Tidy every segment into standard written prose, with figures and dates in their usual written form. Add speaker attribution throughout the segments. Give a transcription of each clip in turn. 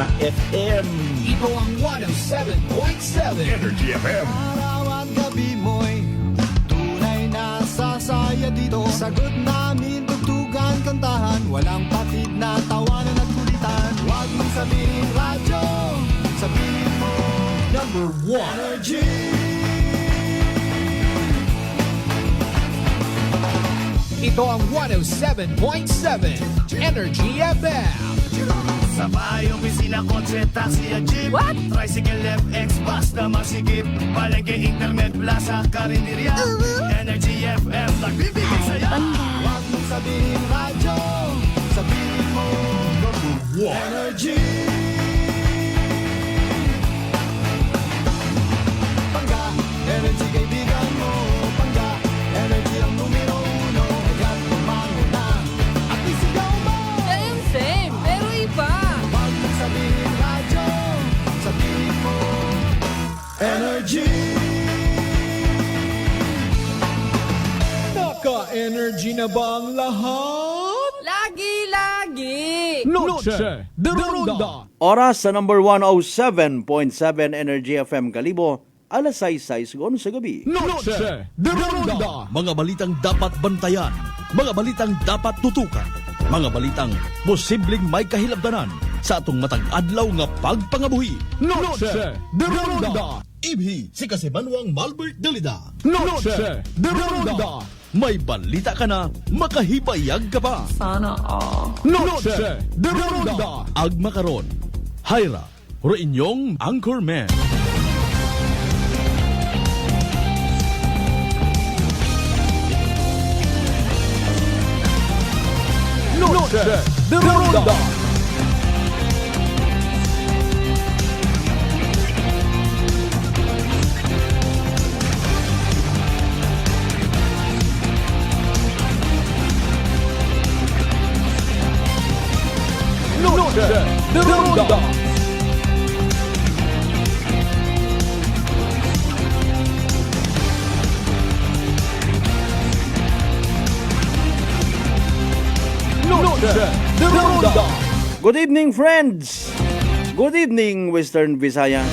Speaker 1: na FM.
Speaker 2: Ito ang 107.7
Speaker 1: Energy FM.
Speaker 3: Araw at gabi mo'y tunay na sasaya dito. Sagot namin, tugtugan, kantahan, walang patid na tawanan at kulitan. Huwag mong sabihin radyo, sabihin mo
Speaker 2: Number 1
Speaker 3: Energy.
Speaker 2: Ito ang 107.7 Energy FM.
Speaker 4: Sa bahay, opisina, kotse, taxi at jeep.
Speaker 5: What?
Speaker 4: Tricycle, FX, bus na masikip. Palengke, internet, plaza, karinderya. Energy FM, nagbibigay saya.
Speaker 3: Huwag mong sabihin radyo, sabihin mo Energy. Pangga, energy kaibigan mo. Pangga, energy ang numero uno. Kaya't tumango na at isigaw mo.
Speaker 5: Same, pero iba.
Speaker 3: Huwag mong sabihin radyo, sabihin mo Energy.
Speaker 2: Naka-energy na ba ang lahat?
Speaker 5: Lagi.
Speaker 2: Noche de Ronda.
Speaker 6: Oras sa number 107.7 Energy FM Kalibo, alas 6:06 sa gabi.
Speaker 2: Noche de Ronda.
Speaker 7: Mga balitang dapat bantayan, mga balitang dapat tutukan, mga balitang posibleng may kahilabdanan sa atong matag adlaw nga pagpangabuhi.
Speaker 2: Noche de Ronda.
Speaker 7: Ibhi si Kasimanwang Malbert Dalida.
Speaker 2: Noche de Ronda.
Speaker 7: May balita ka na, makahibayag ka pa.
Speaker 5: Sana all.
Speaker 2: Noche de Ronda.
Speaker 7: Agma karon, Hyra, ro inyong Anchorman.
Speaker 2: Noche de Ronda. Noche de Ronda. Noche de Ronda.
Speaker 6: Good evening, friends! Good evening, Western Visayas.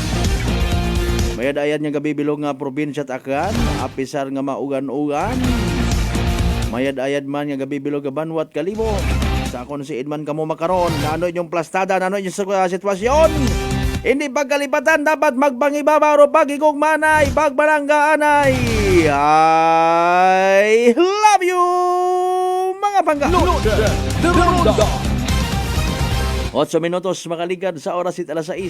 Speaker 6: Mayad-ayad nga gabi bilog nga probinsya at akan, apisar nga maugan-ugan. Mayad-ayad man nga gabi bilog nga banwat Kalibo. Sa akon si Edman kamo makaron, na ano inyong plastada, na ano inyong sitwasyon. Hindi pagkalipatan, dapat magbangibabaw o pagigugmanay, pagbaranggaanay. I love you, mga pangga.
Speaker 2: Noche de Ronda.
Speaker 6: 8 minutos makaligad sa oras it alas 6.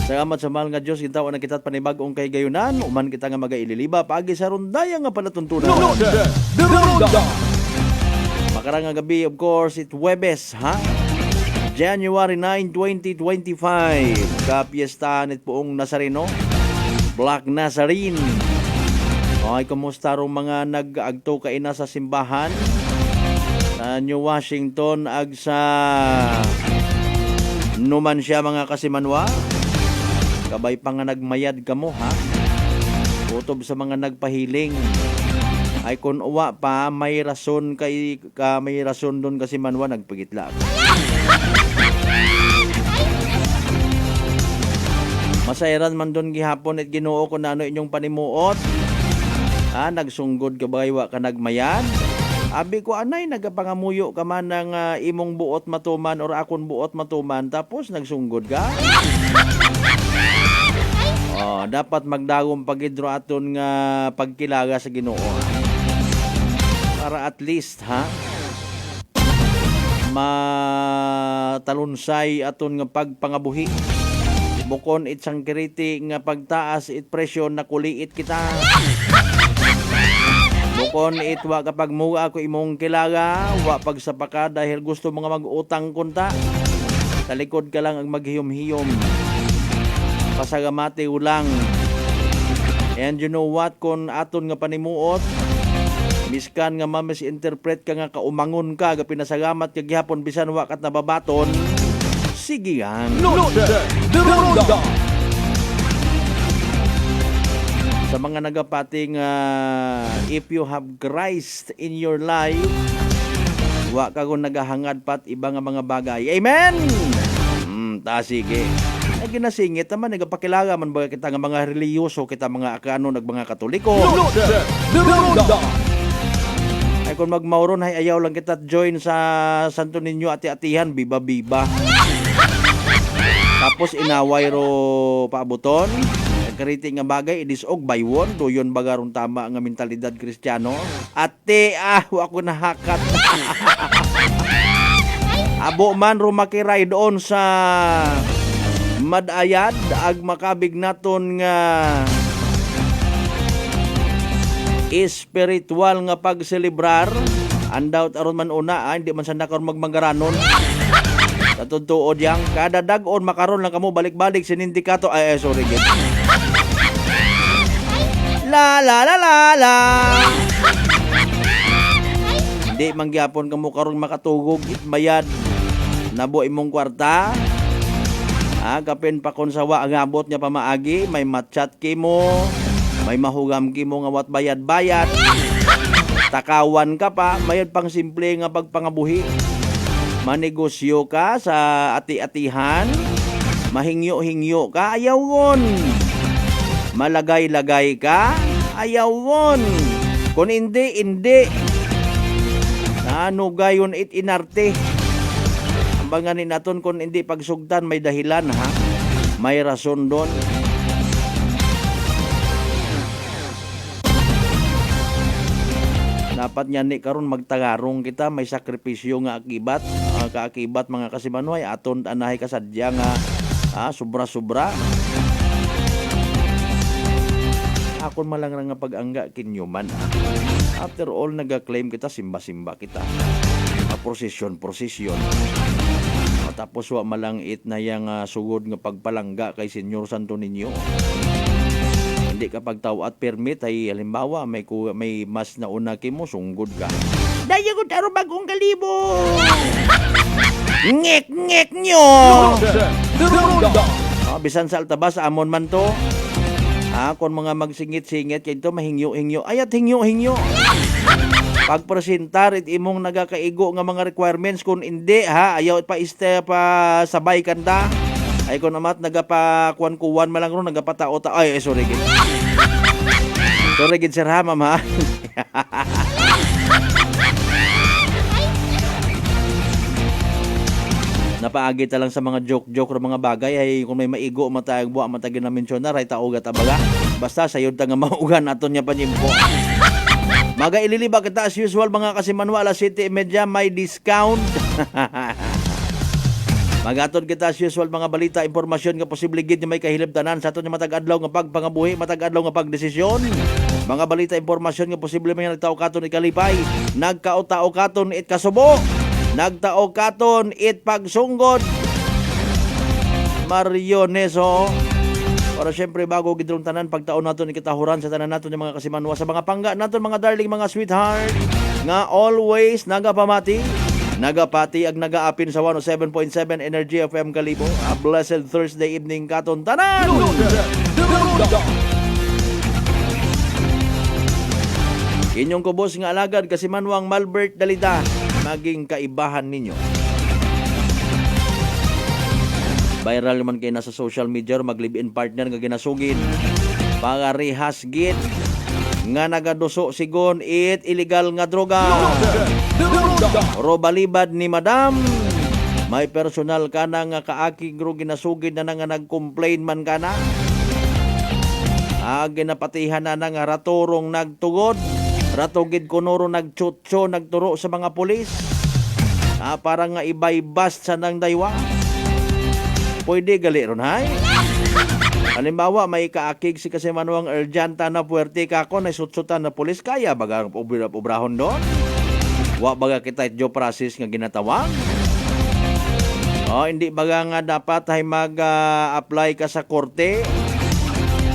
Speaker 6: Salamat sa mahal nga Diyos, gintawan na kita't panibagong kay gayunan, uman kita nga magaililiba, paagi sa rundaya nga palatuntunan.
Speaker 2: Noche de Ronda.
Speaker 6: Makarang nga gabi, of course, it Webes, ha? January 9, 2025. Kapiestahan it poong Nazareno, Black Nazarene. Okay, kumusta rong mga nag-agto kaina sa simbahan? Sa New Washington, ag sa Numancia, mga kasimanwa. Kabay pa nga nagmayad kamo, ha? Utob sa mga nagpahiling. Ay kung uwa pa, may rason may rason doon kasi manwa nagpagitla. Masairan man doon gihapon at Ginoo kung ano inyong panimuot. Nagsunggod ka ba wa ka nagmayan? Abi ko anay nagapangamuyo ka man ng imong buot matuman or akon buot matuman tapos nagsunggod ka. Dapat magdagom pagidro aton nga pagkilaga sa Ginoo. Para at least matalunsay aton nga pagpangabuhi. Bukon itsang kiriti nga pagtaas it presyon na kuliit kita. Bukon itwa kapag muga ako imong kilaga, wa pagsapaka dahil gusto mga mag-utang kunta. Talikod ka lang ang maghiyom-hiyom. Pasagamate ulang. And you know what, kung aton nga panimuot, miskan nga ma-misinterpret ka nga kaumangon ka, ga pinasagamat ka gihapon bisan wa kat nababaton, sige yan.
Speaker 2: Noche de Ronda.
Speaker 6: Sa mga nagapating if you have Christ in your life, Wa ka kung naghahangad pat iba nga mga bagay. Amen! Sige. Ay ginasingit naman, nagapakilala man ba kita nga mga reliyoso, kita mga akano, mga katoliko.
Speaker 2: Loaded. Demonda.
Speaker 6: Ay kung magmauron, ay ayaw lang kita join sa Santo Niño ati-atihan, biba-biba. Tapos inaway ro paabuton. Kariti nga bagay, idisog baywon, doyon bagarong tama nga mentalidad Kristiyano. Ate, ako nahakat. Abo man rumakiray doon sa madayad ag makabig naton nga espiritual nga pagselebrar andaw aron man una hindi man sanda karon magmangaranon sa totoo diyang kada dag-on makaron lang kamo balik-balik sinindikato sorry gid la la la la la hindi mangyapon kamo karon makatugog itmayad nabo imong kwarta. Kapin pa kon sawa ang abot niya pamaagi, may matchat kimo, may mahugam kimo nga wat bayad-bayad. Takawan ka pa, mayad pang simple nga pagpangabuhi. Manegosyo ka sa ati-atihan, mahingyo-hingyo ka, ayawon. Malagay-lagay ka, ayawon. Kung hindi. Ano gayon inarte. Banganin naton kung hindi pagsugdan may dahilan ha. May rason doon. Dapat niya ni karon magtagarong kita may sakripisyo nga akibat. Kaakibat mga kasimanway aton anahay kasadya nga sobra-sobra. Akon malang nga pag-angga kinyuman. After all naga-claim kita simba-simba kita. Prosesyon. Tapos wa malangit na yang sugod nga pagpalangga kay Senyor Santo Niño. Hindi ka pagtaw at permit ay halimbawa may mas nauna kimo sunggod ka. Daya ko taro bagong kalibo. Ngek nyo.
Speaker 2: Loaded. Demonda.
Speaker 6: Bisan sa altabas amon man to. Kung mga magsingit-singit kay to mahingyo-hingyo. Ayat hingyo-hingyo. Pagpresentar it imong nagakaigo nga mga requirements kung hindi ayaw pa sabay kanda ay kung namat nagapakuan-kuwan malang ron nagapatao-ta sorry gid sir ha ma'am ha. Napaagi ta lang sa mga joke mga bagay ay kung may maigo matayag buwa matagin na mensyonar ay taogat abaga basta sayod ta nga maugan aton nya panimpo. Maga ililiba kita as usual mga kasimanwa alas 7:30 may discount. Magatod kita as usual mga balita, impormasyon nga posible gid may kahilabtanan sa aton nga matag-adlaw nga pagpangabuhi, matag-adlaw nga pagdesisyon. Mga balita, impormasyon nga posible may nagtao katon ikalipay, nagkao-tao katon it kasubo, nagtao katon it pagsunggod. Marioneso. Para syempre bago gidrong tanan pagtaon naton ikatahuran sa tanan naton yung mga kasimanwa sa mga pangga naton mga darling mga sweetheart nga always nagapati ag nagaapin sa 107.7 Energy FM Kalibo. A blessed Thursday evening katon tanan. Inyong kubos nga alagad kasimanwang Malbert Dalida maging kaibahan ninyo. Viral naman kayo nasa social media mag-live-in partner nga ginasugid pagarihas gid nga nagaduso sigon it illegal nga droga. Robalibad ni madam may personal kana nga kaakig ro ginasugid na nga nag-complain man kana. Ginapatihan na nga ratorong nagtugod, ratogid kunoro nagchutso nagturo sa mga pulis. Para nga ibaybas sa nang daywa. Pwede gali ron hay. Halimbawa may kaakig si kasimanwang urgenta na puwerte kako na sutsutan na pulis kaya baga obrahon doon. Wa baga kita itjo process nga ginatawag. Hindi baga nga dapat ay mag-apply ka sa korte.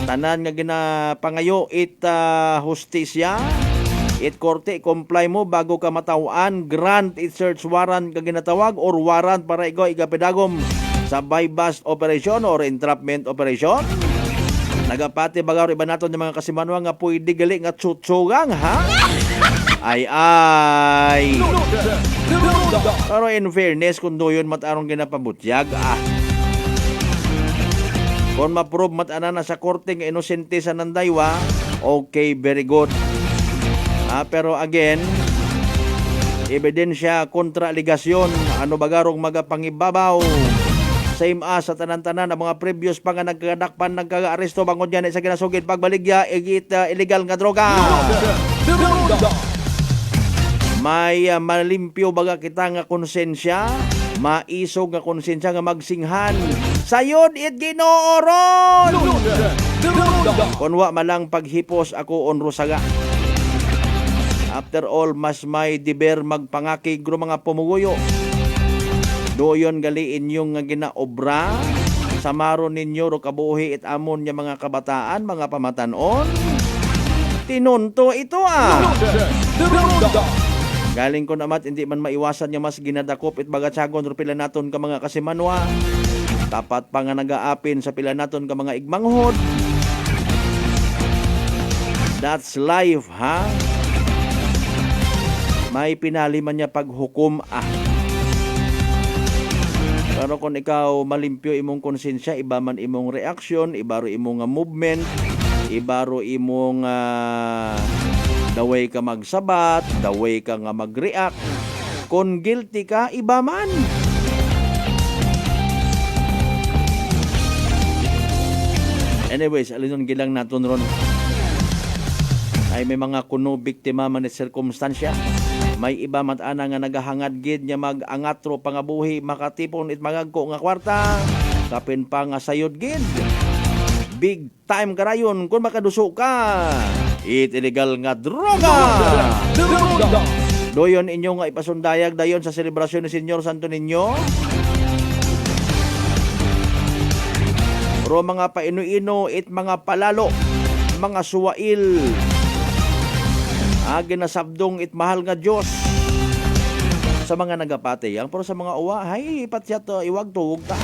Speaker 6: Tanan nga ginapangayo hustisya. It korte comply mo bago ka matawaan, grant it search warrant ka ginatawag or warrant para ikaw igapedagom sa buy-bust operation or entrapment operation. Nagapati bagar iba naton yung mga kasimanwa nga pwede gali nga tsutsugang ha. Ay.
Speaker 2: Dirunda.
Speaker 6: Pero in fairness, kung doon matarong ginapabutyag, kung ma-prove matana na sa korte nga inosente sa nandaywa, okay, very good. Pero again, ebidensya kontra aligasyon, ano bagarong magapangibabaw. Same as sa tanan-tanan ang mga previous pa nga nagkadakpan, nagkaaresto bangon yan sa kinasugid pagbaligya, illegal nga droga.
Speaker 2: Dirunda.
Speaker 6: May malimpyo baga kita nga konsensya, maisog nga konsensya nga magsinghan. Sayod it ginooron.
Speaker 2: Dirunda.
Speaker 6: Kunwa malang paghipos ako on rosaga. After all, mas may diber magpangakig gro mga pumuguyo. Doyon galiin yung nga ginaobra. Samaro ninyo ro kabuhi it amon niya mga kabataan, mga pamatanon. Tinunto ito
Speaker 2: Dirunda.
Speaker 6: Galing ko namat, hindi man maiwasan niya mas ginadakop it bagatsagon ro pila naton ka mga kasimanwa. Tapat pa nga nagaapin sa pila naton ka mga igmanghod. That's life, ha? May pinali man niya paghukom, Pero kung ikaw malimpyo imong konsensya, iba man imong reaksyon, iba ro imong movement, iba ro imong the way ka magsabat, the way ka nga mag-react. Kung guilty ka, iba man. Anyways, alinon gilang naton ron. Ay may mga kuno biktima man ni sirkumstansya. May iba matana nga nagahangad gid nya mag-angatro pangabuhi, makatipon it magagko nga kwarta. Kapin pa nga sayod gid. Big time karayon kung makaduso ka. It illegal nga droga.
Speaker 2: Dirunda.
Speaker 6: Doyon inyo nga ipasundayag dayon sa selebrasyon ni Senyor Santo Niño. Ro mga paino-ino it mga palalo, mga suwail. Ginasabdong it mahal nga Diyos sa mga nagapatiyang. Pero sa mga uwa, hay, patsya to, iwag tuwag ta.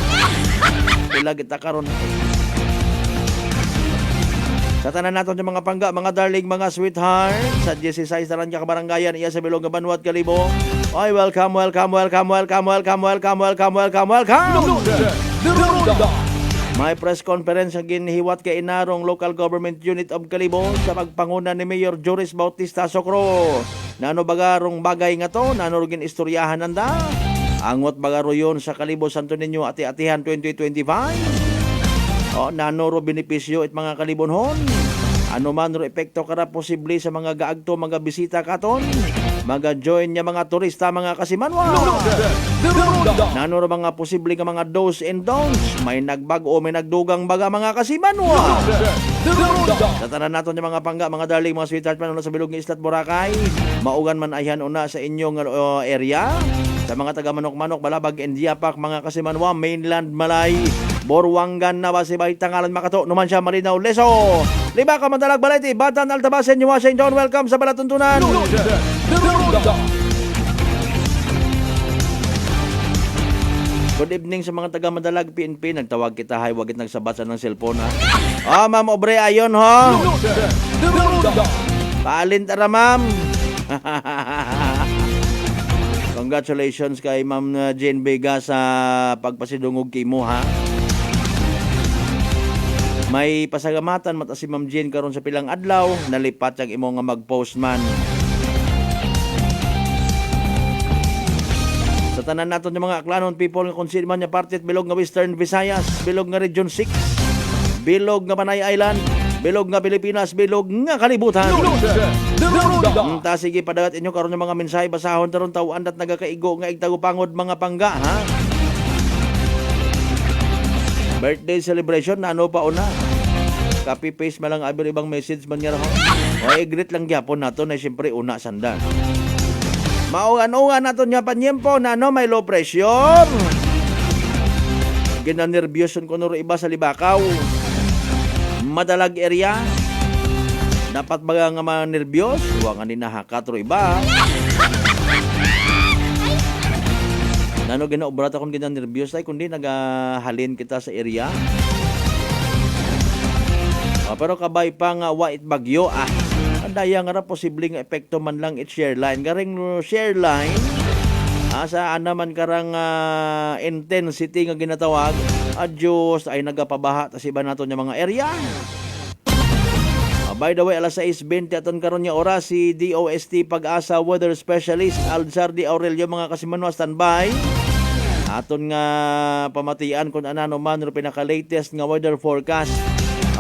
Speaker 6: Pila kita karon. Sa tanan naton yung mga pangga, mga darling, mga sweetheart, sa 16 na lang kabarangayan, iya sa Bilog nga Banwat Kalibo. Ay, welcome.
Speaker 2: Dirunda.
Speaker 6: May press conference ang ginhiwat kay Inarong Local Government Unit of Kalibo sa pagpanguna ni Mayor Joris Bautista Socro. Nano bagarong bagay nga to, nano gin istoryahan nanda. Angot bagaro yon sa Kalibo Santo Niño ati-atihan 2025. Nano ro benepisyo it mga kalibonhon. Ano man ro epekto kara posible sa mga gaagto, mga bisita katon. Maga-join niya mga turista, mga kasimanwa.
Speaker 2: Dirunda.
Speaker 6: Nano ro mga posible nga mga do's and don'ts. May nagbag-o, may nagdugang baga mga kasimanwa.
Speaker 2: Dirunda.
Speaker 6: Sa tanan naton yung mga pangga, mga darling, mga sweetheart man sa Bilog nga Islat Boracay. Maugan man ayhan una sa inyong area. Sa mga taga Manok-Manok, Balabag, and Diapak, mga kasimanwa, mainland Malay, Borwangan na ba si Tangalan Makato, numan siya Marinaw, Leso. Liba ka Madalag Balete, Batan, Altabasen, New Washington, welcome sa Balatuntunan.
Speaker 2: Dirunda.
Speaker 6: Good evening sa mga taga Madalag, PNP. Nagtawag kita, hay, wagit nagsabatsan ng cellphone, ha? Ma'am Obre, ayon, ho?
Speaker 2: Dirunda.
Speaker 6: Paalin tara, ma'am. Congratulations kay Ma'am Jane Vega sa pagpasidungog kay mo, ha? May pasagamatan mata si Ma'am Jane karon sa pilang adlaw, nalipat ang imo nga mag-post man. Sa tanan naton yung mga aklanon people nga consider man niya partit bilog nga Western Visayas, bilog nga Region 6, bilog nga Panay Island, bilog nga Pilipinas, bilog nga kalibutan.
Speaker 2: Dirunda.
Speaker 6: Ta sige padagat inyo karon yung mga mensahe basahon taron tawaan dat nagakaigo nga igtagupangod mga pangga, ha? Birthday celebration na ano pa una. Copy paste malang abi ibang message man niya ho. O greet lang gyapon nato na siyempre una sandan. Maugan-ugan nato nya panyempo na no may low pressure. Ginanerbyuson ko nuro iba sa Libakaw. Madalag area. Dapat baga nga manerbiyos, wa nga ninahakat ro iba. Nano ginaobrata kung ginanerbyos ay kundi nagahalin kita sa area. Pero kabay pa nga wait bagyo, daya nga ra posibleng epekto man lang it share line. Garing share line, saan naman karang intensity nga ginatawag, adyos ay nagapabaha tas iba nato nga mga area. By the way, alas 6:20 aton karon nga oras si DOST Pag-asa Weather Specialist Alzar Di Aurelio mga kasimanwa standby. Aton nga pamatian kung anano man ro pinaka-latest nga weather forecast.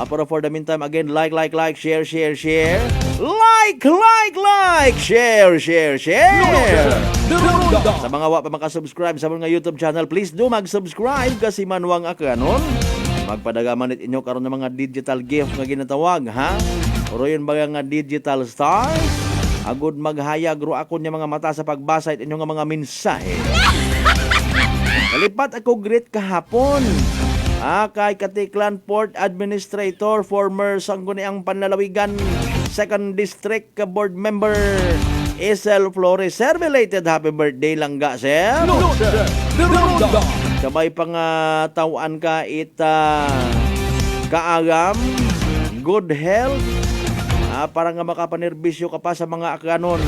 Speaker 6: Pero for the meantime, again, like, share. Like, share. Sa mga wa pa makasubscribe sa mga YouTube channel, please do mag-subscribe kasi manwang akanon. Magpadagaman it inyo karon ng mga digital gift nga ginatawag, ha? Oro yun ba nga digital stars? Agud maghayag ro ako niya mga mata sa pagbasa it inyo nga mga mensahe. Nalipat ako great kahapon. Kay Katiklan Port Administrator, former Sangguniang Panlalawigan 2nd District Board Member Isel Flores. Sir, belated happy birthday lang ga, sir. Sabay pang tawaan ka kaagam, good health, para nga makapanerbisyo ka pa sa mga akanon.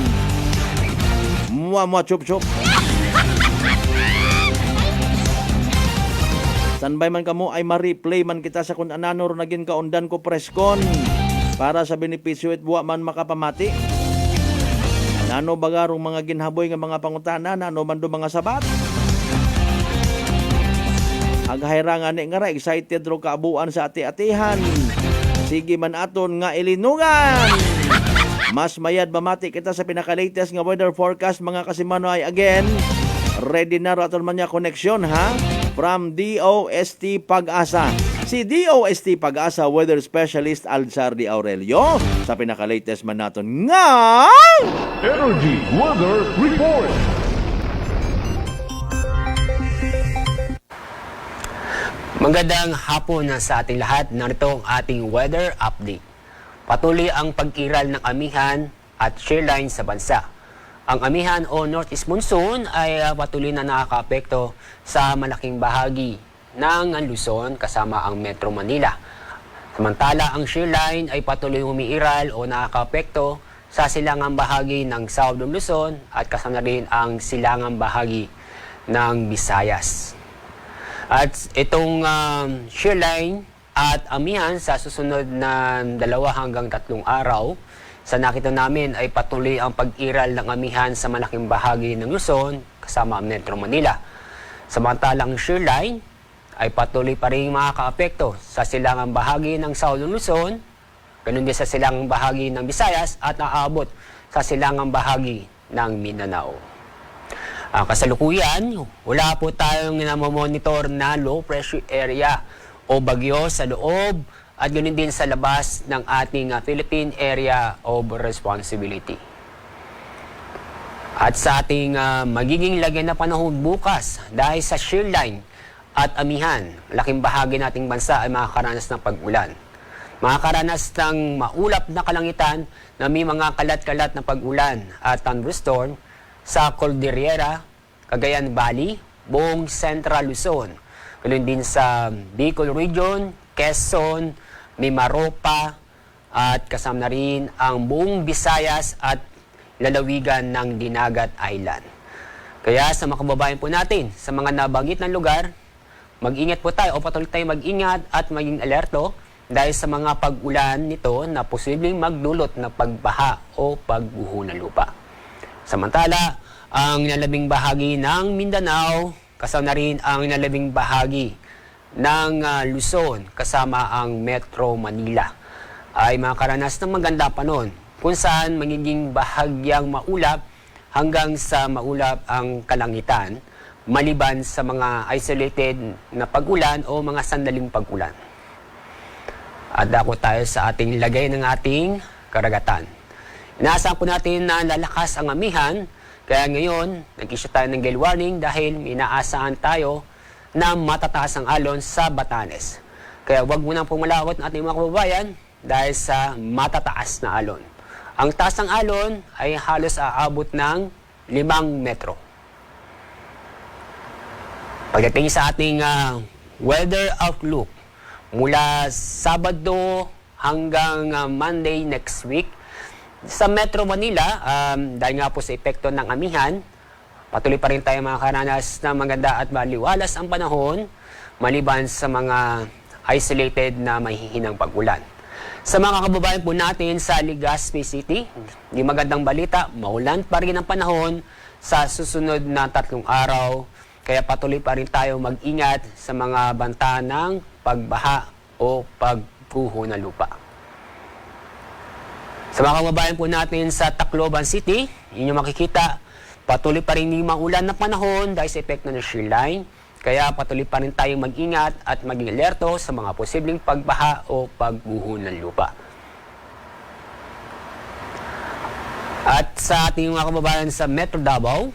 Speaker 6: Mua chup. Standby man kamo ay ma-replay man kita sa kung anano ro naging kaundan ko preskon para sa benepisyo at buwa man makapamati. Nano bagarong mga ginhaboy nga mga pangutana, nano man do mga sabat. Aghayrangan ni nga ra excited ro kaabuan sa ati-atihan. Sige man aton nga ilinungan. Mas mayad mamati kita sa pinaka-latest nga weather forecast mga kasimano ay again. Ready na ro aton man niya connection, ha? From DOST Pag-asa. Si DOST Pag-asa Weather Specialist Alzar Di Aurelio sa pinaka-latest man naton nga
Speaker 2: Energy Weather Report.
Speaker 1: Magandang hapon sa ating lahat. Narito ang ating weather update. Patuloy ang pag-iral ng amihan at shear line sa bansa. Ang amihan o northeast monsoon ay patuloy na nakakaapekto sa malaking bahagi ng Luzon kasama ang Metro Manila. Samantala, ang shear line ay patuloy umiiral o nakakaapekto sa silangang bahagi ng Southern Luzon at kasama rin ang silangang bahagi ng Visayas. At itong shear line at amihan sa susunod na 2 hanggang 3 araw, sa nakita namin ay patuloy ang pag-iral ng amihan sa malaking bahagi ng Luzon kasama ang Metro Manila. Samantalang shear line ay patuloy pa rin makakaapekto sa silangang bahagi ng Southern Luzon, ganun din sa silangang bahagi ng Visayas at naaabot sa silangang bahagi ng Mindanao. Kasalukuyan, wala po tayong namomonitor na low pressure area o bagyo sa loob at ganoon din sa labas ng ating Philippine Area of Responsibility. At sa ating magiging lagyan na panahon bukas dahil sa shear line at amihan, laking bahagi nating bansa ay makakaranas ng pag-ulan. Makakaranas ng maulap na kalangitan na may mga kalat-kalat na pag-ulan at thunderstorm sa Cordillera, Cagayan Valley, buong Central Luzon. Ganoon din sa Bicol Region, Quezon, Mimaropa at kasama na rin ang buong Visayas at lalawigan ng Dinagat Island. Kaya sa mga kababayan po natin sa mga nabanggit na lugar, mag-ingat po tayo o patuloy tayo mag-ingat at maging alerto dahil sa mga pag-ulan nito na posibleng magdulot na pagbaha o pagguho ng lupa. Samantala, ang nalabing bahagi ng Mindanao, kasama na rin ang nalabing bahagi ng Luzon kasama ang Metro Manila ay makaranas ng maganda panon kung saan magiging bahagyang maulap hanggang sa maulap ang kalangitan maliban sa mga isolated na pag-ulan o mga sandaling pag-ulan. At dako tayo sa ating lagay ng ating karagatan. Inaasahan po natin na lalakas ang amihan, kaya ngayon nag-issue tayo ng gale warning dahil inaasahan tayo na matataas ang alon sa Batanes. Kaya huwag mo nang pumalawat ng ating mga kababayan dahil sa matataas na alon. Ang taas ng alon ay halos aabot ng 5 metro. Pagdating sa ating weather outlook, mula Sabado hanggang Monday next week, Sa Metro Manila, dahil nga po sa epekto ng amihan, patuloy pa rin tayo makakaranas ng maganda at maliwalas ang panahon maliban sa mga isolated na mahihinang pag-ulan. Sa mga kababayan po natin sa Legazpi City, di magandang balita, maulan pa rin ang panahon sa susunod na 3 araw. Kaya patuloy pa rin tayo mag-ingat sa mga banta ng pagbaha o pagguho ng lupa. Sa mga kababayan po natin sa Tacloban City, inyo makikita, patuloy pa rin yung maulan na panahon dahil sa epekto ng shear line. Kaya patuloy pa rin tayong mag-ingat at maging alerto sa mga posibleng pagbaha o pagguho ng lupa. At sa ating mga kababayan sa Metro Davao,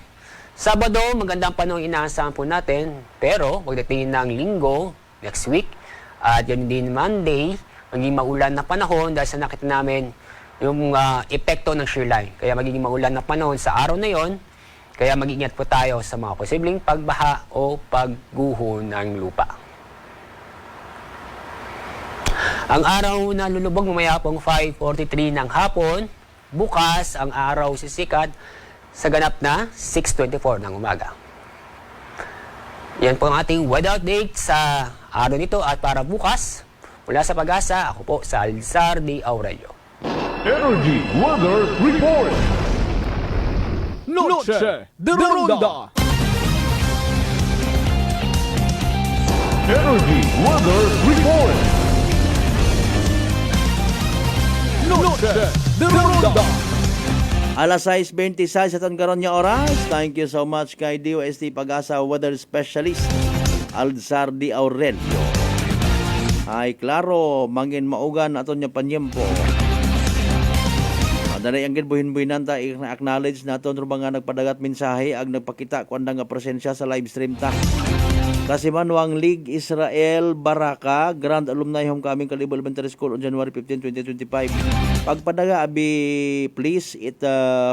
Speaker 1: Sabado, magandang panahon inaasahan po natin. Pero pagdating ng Linggo, next week, at yun din Monday, magiging maulan na panahon dahil sa nakita namin yung epekto ng shear line. Kaya magiging maulan na panahon sa araw na yon. Kaya mag-ingat po tayo sa mga posibleng pagbaha o pagguho ng lupa. Ang araw na lulubog mamaya pong 5:43 ng hapon. Bukas, ang araw sisikat sa ganap na 6:24 ng umaga. Yan po ang ating weather update sa araw nito at para bukas. Mula sa Pag-asa, ako po sa Alzar D. Aurelio.
Speaker 2: Energy Weather Report.
Speaker 7: Noche de Ronda.
Speaker 2: Energy Weather Report.
Speaker 7: Noche de Ronda.
Speaker 6: Alas 6:26 sa karon nga oras. Thank you so much kay DOST Pag-asa Weather Specialist Alzar D. Aurelio. Ay klaro, mangin maugan aton nya panyempo. Adalay ang ginbuhin-buhinan ta i-acknowledge naton ro mga nagpadagat mensahe ag nagpakita kuan nga presensya sa live stream ta. Kasi Manuang League Israel Baraka Grand Alumni Homecoming Kalibo Elementary School on January 15, 2025. Pagpadaga abi please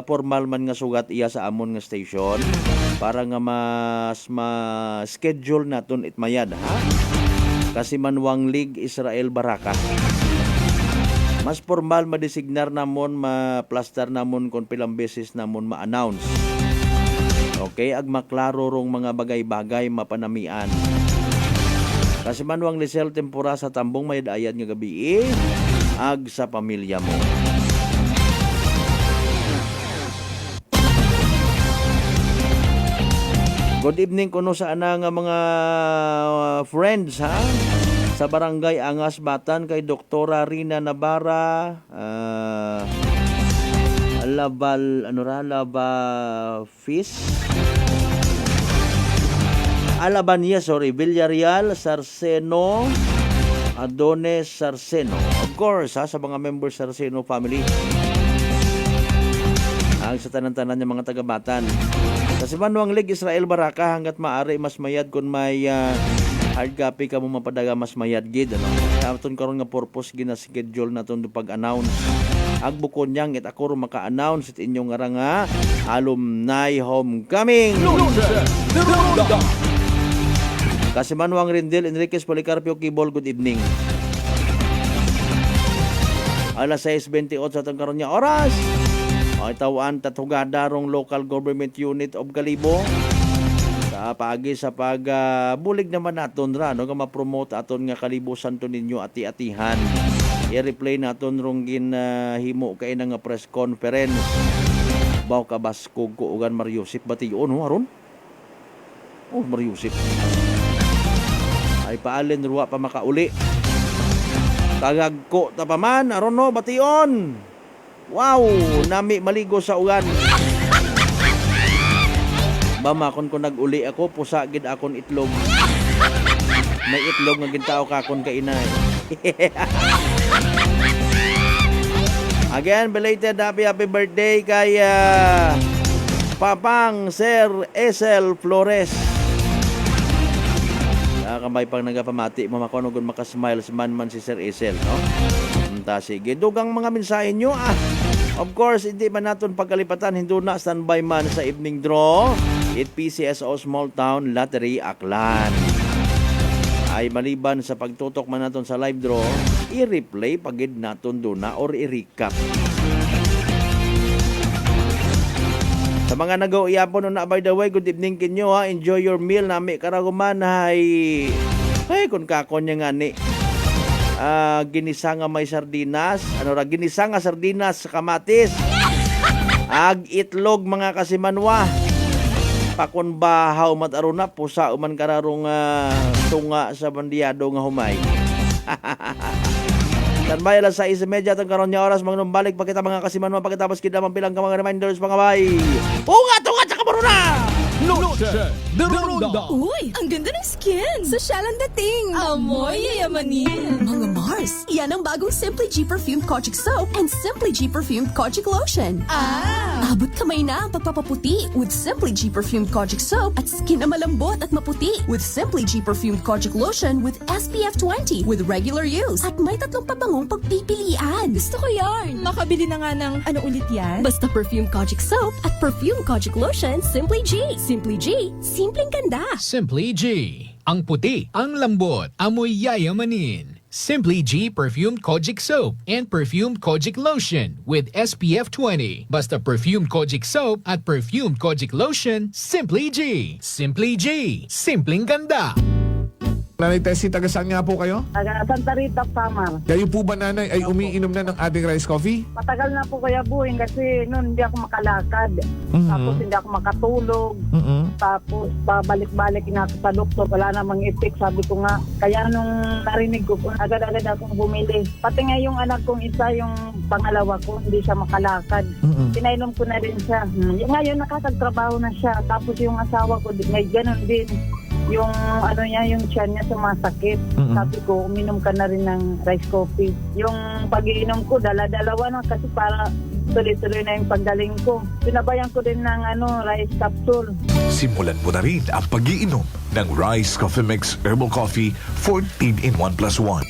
Speaker 6: formal man nga sugat iya sa amon nga station para nga mas ma-schedule naton itmayad ha. Kasi Manuang League Israel Baraka. Mas formal madesignar namon, ma-plaster namon kung pilang beses namon ma-announce. Okay, ag maklaro rong mga bagay-bagay mapanamian. Kasi Manuang Lisel tempura sa tambong may dayan nga gabi ag sa pamilya mo. Good evening kuno sa ana nga mga friends ha. Sa barangay Angas Batan kay Doktora Rina Navarra, Villarreal, Sarceno, Adones Sarceno. Of course, ha, sa mga members Sarceno family. Ang sa tanan-tanan ng mga taga-Batan. Sa Manuang League Israel Baraka hanggat maaari mas mayad kung may hard copy ka mo mapadaga mas mayad gid ano. Aton karon nga purpose gina-schedule naton do pag-announce. Ag bukod niyang it ako maka-announce it inyong nga alumni homecoming. Kasi Manuang Rindel Enriquez Policarpio Kibol, good evening. Alas 6:28 sa atong karon nga oras. Ay tawaan tatugada rong local government unit of Kalibo. Sa paagi sa pagbulig naman naton ra no nga ma-promote aton nga Kalibo Santo Niño ati-atihan. I-replay naton rong ginahimo kay nga press conference. Baw ka baskog ko ugan Mariusip bation no aron. Oh Mariusip. Ay paalen ruwa pa makauli. Tagagko ta pa man aron no bation. Wow, nami maligo sa ugan. Bamakon ko nag-uli ako, pusa gid akon itlog. May itlog nga gintao kakon ka inay. Again, belated happy birthday kay Papang Sir Esel Flores. Kamay pang nagapamati, mamakonogon makasmile man si Sir Esel, no? Sige, dugang mga mensahe nyo Of course, hindi man naton pagkalipatan, hindi na standby man sa evening draw. It PCSO Small Town Lottery Aklan. Ay maliban sa pagtutok man naton sa live draw, i-replay pagid naton doon na or i-recap. Sa mga nag-uiyapon na by the way, good evening kinyo ha. Enjoy your meal nami karaguman hay. Ay kun kakon nya nga ni. Ginisa nga may sardinas, ginisa nga sardinas sa kamatis. Ag itlog mga kasimanwa. Pakon bahaw mataruna pusa uman kararong tunga sa bandiyado nga humay. Tanbay alas 6:30 tang karon nga oras magnumbalik pa kita mga kasimanwa pagkatapos kita mampilang ka mga reminders mga bay. Ungat sa kabaruna.
Speaker 7: Noche de Ronda.
Speaker 8: Uy, ang ganda ng skin! Sosyal ang dating!
Speaker 5: Amoy yayamanin.
Speaker 8: Mga Mars, yan ang bagong Simply G Perfumed Kojic Soap and Simply G Perfumed Kojic Lotion. Abot kamay na ang pagpapaputi with Simply G Perfumed Kojic Soap at skin na malambot at maputi with Simply G Perfumed Kojic Lotion with SPF 20 with regular use. At may 3 pabangong pagpipilian. Gusto ko yarn!
Speaker 5: Makabili na nga ng ano ulit yan?
Speaker 8: Basta Perfumed Kojic Soap at Perfumed Kojic Lotion, Simply G. Simply G, simpleng ganda.
Speaker 9: Simply G. Ang puti, ang lambot, amoy yayamanin. Simply G Perfumed Kojic Soap and Perfumed Kojic Lotion with SPF 20. Basta Perfumed Kojic Soap at Perfumed Kojic Lotion, Simply G. Simply G. Simpleng ganda.
Speaker 10: Nanay Tessie, taga saan nga po kayo?
Speaker 11: Taga Santa Rita, Samar.
Speaker 10: Kayo po ba, nanay, ay umiinom na ng ating rice coffee?
Speaker 11: Matagal na po Kuya Buing kasi noon hindi ako makalakad. Tapos hindi ako makatulog. Tapos pabalik-balik na ako sa doktor. Wala namang effect. Sabi ko nga, kaya nung narinig ko, agad-agad akong bumili. Pati nga yung anak kong isa, yung pangalawa ko, hindi siya makalakad. Pinainom ko na rin siya. Ngayon nakakagtrabaho na siya. Tapos yung asawa ko, may ganun din. Yung ano niya, yung tiyan niya sumasakit. Sabi ko, uminom ka na rin ng rice coffee. Yung pag-iinom ko, dala-dalawa na kasi para tuloy-tuloy na yung paggaling ko. Pinabayan ko din ng rice capsule.
Speaker 12: Simulan mo na rin ang pag-iinom ng Rice Coffee Mix Herbal Coffee 14 in 1+1.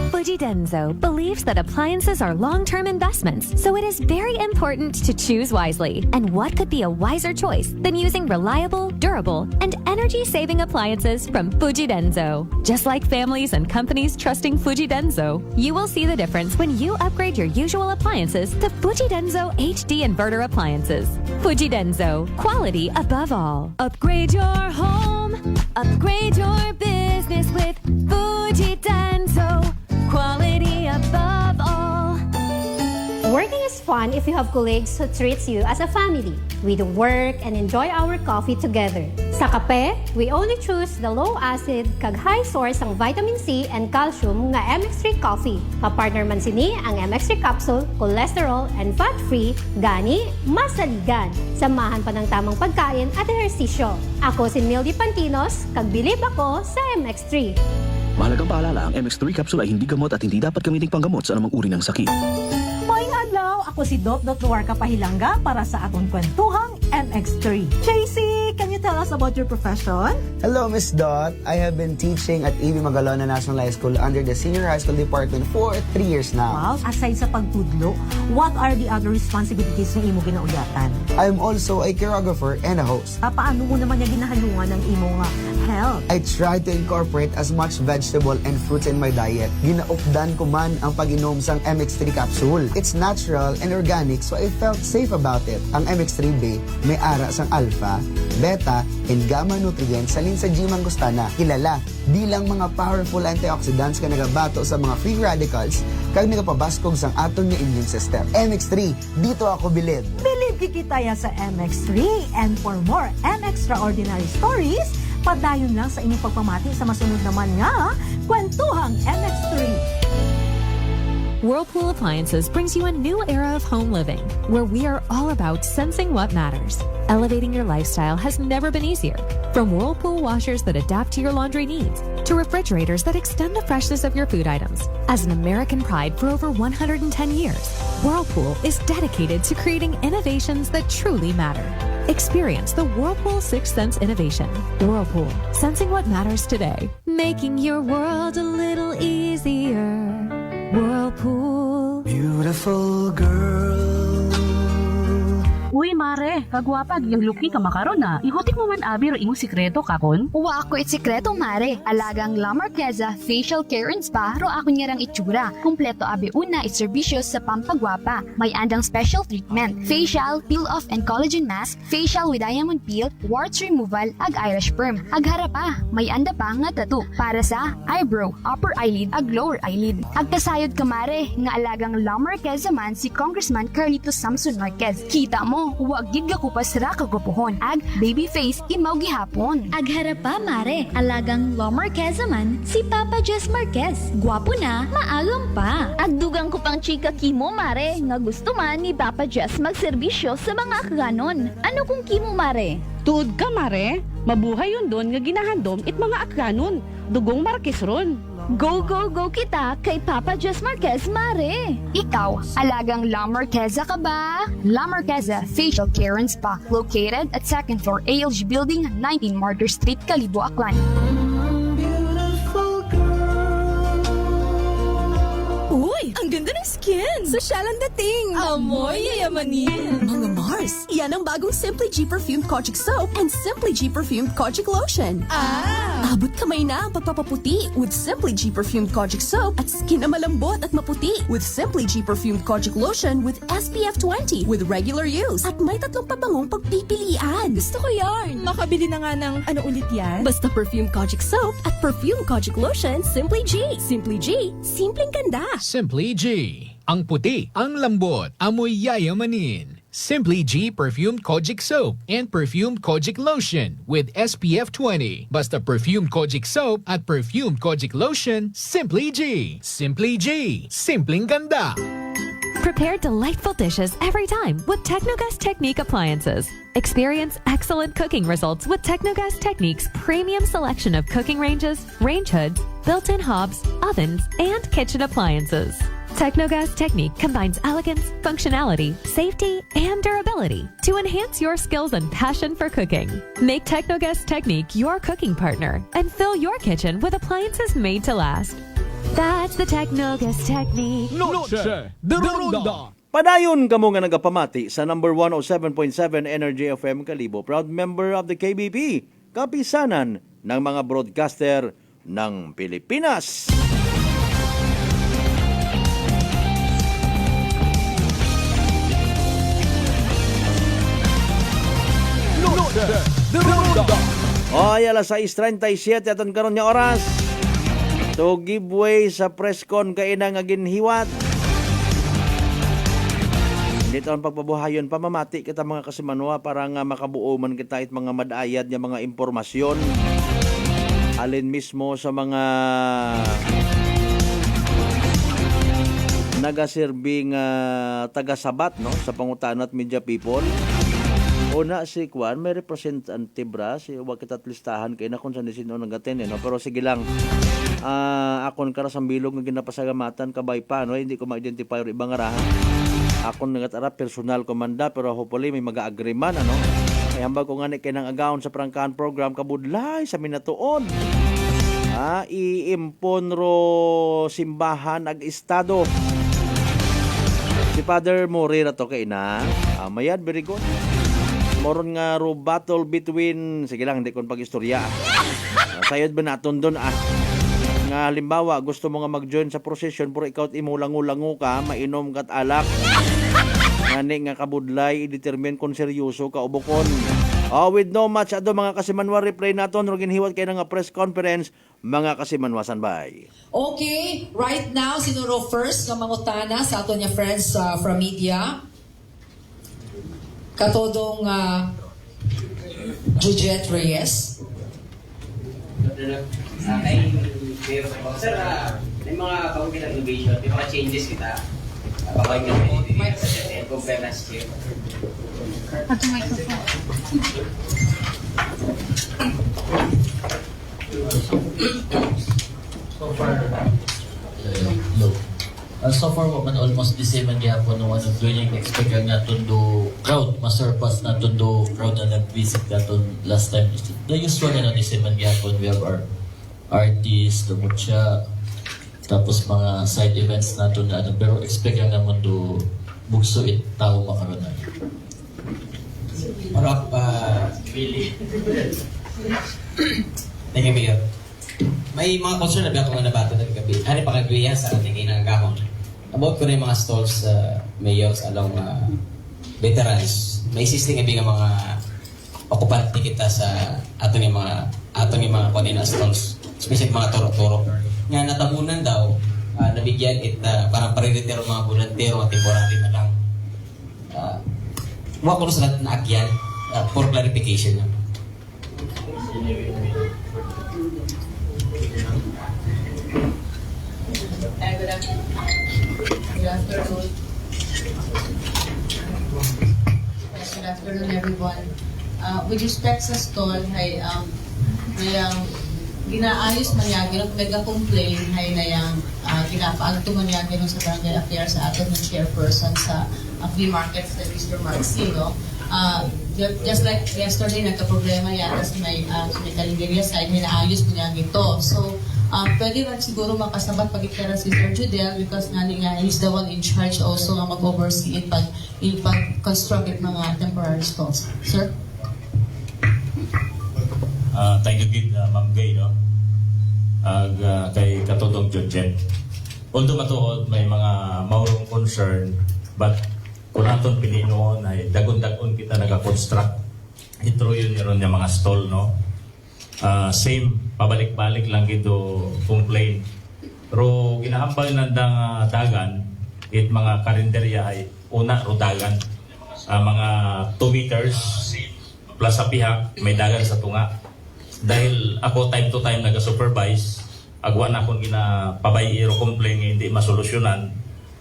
Speaker 13: Fuji Denso believes that appliances are long-term investments, so it is very important to choose wisely. And what could be a wiser choice than using reliable, durable, and energy-saving appliances from Fuji Denso? Just like families and companies trusting Fuji Denso, you will see the difference when you upgrade your usual appliances to Fuji Denso HD inverter appliances. Fuji Denso, quality above all. Upgrade your home, upgrade your business with Fuji Denso. Quality above all.
Speaker 14: Working is fun if you have colleagues who treats you as a family. We do work and enjoy our coffee together. Sa kape, we only choose the low-acid kag high source ang vitamin C and calcium nga MX3 coffee. Kapartner man sini ang MX3 capsule, cholesterol and fat-free, gani, masaligan. Samahan pa ng tamang pagkain at ehersisyo. Ako si Mildy Pantinos, kag bilib ako sa MX3.
Speaker 15: Mahalagang paalala, ang MX3 capsule ay hindi gamot at hindi dapat gamiting panggamot sa anumang uri ng sakit.
Speaker 16: Maayong adlaw, ako si Dot Nuarca Pahilanga para sa atong kwentuhang MX3. JC, can you tell us about your profession?
Speaker 17: Hello, Miss Dot. I have been teaching at A.B. Magalona National High School under the Senior High School Department for 3 years now.
Speaker 16: Wow, aside sa pagtudlo, what are the other responsibilities ng imo ginauyatan?
Speaker 17: I'm also a choreographer and a host.
Speaker 16: Paano mo naman niya ginahalungan ng imo nga health?
Speaker 17: I try to incorporate as much vegetable and fruits in my diet. Ginaupdan ko man ang pag-inom sang MX3 capsule. It's natural and organic, so I felt safe about it. Ang MX3B may ara sang alpha, beta, and gamma nutrients salin sa G. mangostana. Kilala bilang mga powerful antioxidants ka nagabato sa mga free radicals kag nagapabaskog sang aton nga immune system. MX3, dito ako bilib.
Speaker 16: Bilib kikitaya sa MX3, and for more MXtraordinary stories, padayon lang sa inyong pagpamati sa masunod naman nga Kwentuhang MX3.
Speaker 13: Whirlpool Appliances brings you a new era of home living, where we are all about sensing what matters. Elevating your lifestyle has never been easier. From Whirlpool washers that adapt to your laundry needs, to refrigerators that extend the freshness of your food items. As an American pride for over 110 years, Whirlpool is dedicated to creating innovations that truly matter. Experience the Whirlpool Sixth Sense innovation. Whirlpool, sensing what matters today. Making your world a little easier. Whirlpool.
Speaker 3: Beautiful girl.
Speaker 18: Uy, mare, kagwapag yung luki ka makaron na. Ihutik mo man abi ro imong sikreto kakon.
Speaker 19: Uwa ako it sikreto, mare. Alagang La Marqueza Facial Care and Spa ro ako niyarang itsura. Kumpleto abi una itserbisyo sa pampagwapa. May andang special treatment. Facial, peel-off and collagen mask, facial with diamond peel, warts removal, ag eyelash perm. Ag harapa, may anda pa nga tattoo para sa eyebrow, upper eyelid, ag lower eyelid. Ag kasayod ka, mare, nga alagang La Marqueza man si Congressman Carlito Samson Marquez. Kita mo, huwag gid ko pa sira kagupuhon. Ag baby face imaw gihapon.
Speaker 20: Ag harapa, mare, alagang La Marqueza man si Papa Jess Marquez. Gwapo na, maalam pa.
Speaker 21: Ag dugang ko pang chika kimo, mare, nga gusto man ni Papa Jess magserbisyo sa mga akganon. Ano kung kimo, mare?
Speaker 18: Tuod ka, mare. Mabuhay yun doon nga ginahandom it mga akganon. Dugong Marquez ron.
Speaker 21: Go, go, go kita kay Papa Jess Marquez, mare.
Speaker 19: Ikaw, alagang La Marqueza ka ba? La Marqueza Facial Care and Spa, located at 2nd floor ALG Building, 19 Martyr Street, Kalibo, Aklan.
Speaker 5: Uy, ang ganda ng skin! Sosyal ang dating! Amoy yayamanin!
Speaker 8: Mga Mars, yan ang bagong Simply G Perfumed Kojic Soap and Simply G Perfumed Kojic Lotion. Abot kamay na ang pagpapaputi with Simply G Perfumed Kojic Soap at skin na malambot at maputi with Simply G Perfumed Kojic Lotion with SPF 20 with regular use. At may 3 pabangong pagpipilian. Gusto ko yarn!
Speaker 5: Makabili na nga ng ano ulit yan?
Speaker 8: Basta Perfumed Kojic Soap at Perfumed Kojic Lotion, Simply G. Simply G, simpleng ganda.
Speaker 9: Simply G. Ang puti, ang lambot, amoy yayamanin. Simply G Perfumed Kojic Soap and Perfumed Kojic Lotion with SPF 20. Basta Perfumed Kojic Soap at Perfumed Kojic Lotion, Simply G. Simply G. Simpleng ganda.
Speaker 13: Prepare delightful dishes every time with Technogas Technique appliances. Experience excellent cooking results with Technogas Technique's premium selection of cooking ranges, range hoods, built-in hobs, ovens, and kitchen appliances. Technogas Technique combines elegance, functionality, safety, and durability to enhance your skills and passion for cooking. Make Technogas Technique your cooking partner and fill your kitchen with appliances made to last. That's the Technogas Technique.
Speaker 2: Noche de Ronda.
Speaker 6: Padayon kamo nga nagapamati sa number 107.7 Energy FM Kalibo. Proud member of the KBP, kapisanan ng mga broadcaster ng Pilipinas.
Speaker 2: Noche de Ronda.
Speaker 6: Ay, alas 6:37 aton karon nga oras. To giveaway sa press con kay na nga ginhiwat. Hindi taon pagpabuhayon pamamati kita mga kasimanwa para nga makabuo man kita it mga madayad nga mga impormasyon. Alin mismo sa mga nagaserbing taga-sabat no sa pangutana at media people. Una si Kwan, may representative ra si wag kita listahan kay na kung saan sino nagaten no pero sige lang. Akon karasang bilog nga ginapasagamatan kabay pa no hindi ko ma-identify ro ibang arahan. Akon nagatara personal komanda pero hopefully may mag-agreement ano. Ay hambag ko nga ni kay nang agaon sa prangkahan program kabudlay sa minatuon. Iimpon ro simbahan ag estado. Si Father Moreira to kay na. Mayad very good. Moron nga ro battle between sige lang hindi kon pag-istorya. Sayod ba naton doon nga halimbawa gusto mo nga mag-join sa procession pero ikaw imo langu-langu ka mainom kat alak. Ngani nga kabudlay i-determine kung seryoso ka ubokon. With no much ado mga kasimanwa replay naton ro ginhiwat kay nga press conference mga kasimanwa sanbay.
Speaker 22: Okay, right now sinuro first nga mangutana sa aton nga friends from media. Katodong Jujet Reyes.
Speaker 23: Sir, may mga pagkakita innovation, may mga changes kita. Pagkakita compare last year.
Speaker 24: So far, man almost the same ang gyapon no ano during expect nga tundo crowd masurpass na tundo crowd na nag-visit naton last time. The usual na the same ang gyapon we have our artists, siya tapos mga side events naton na ano pero expect nga mundo bugso it tao makaroon na.
Speaker 23: Para really. Thank you, Mayor. May mga concern na biya ko mga nabato ng gabi. Ano pa kagwiya sa ating ginagahon? About ko na yung mga stalls sa mayors along veterans. May existing nga mga okupante kita sa atong mga kanina stalls. Especially mga turo-turo. Nga natabunan daw, nabigyan parang pare-retiro mga volunteer o temporary na lang. Huwag ko sa naagyan for clarification.
Speaker 1: Good afternoon. Good afternoon, everyone. With respect sa stall, may ginaayos man yagin, nag-complain, ginapaagto man yagin sa barangay affairs sa atin ng chairperson sa flea market sa Mr. Marcino. Just like yesterday, nagka-problema yata sa may Caligari side, naayos man yagin ito. So, pwede rin siguro makasabat pag-itera si Sir Judel because nga he's the one in charge also nga mag-oversee it pag-construct it mga temporary stalls. Sir?
Speaker 4: Thank you, Ma'am Gay, no? Kay Katodong Judget. Although matuod, may mga maurong concern, but kung natin pininoon ay dagon-dagon kita nag-construct. Ito yun yung mga stall, no? Same, pabalik-balik lang ito complain. Pero ginahambal nandang dagan, it mga karinderya ay una ro dagan. Mga 2 meters plus sa pihak, may dagan sa tunga. Dahil ako time to time nag-supervise, agwa na akong ginapabay iro complain nga hindi masolusyonan,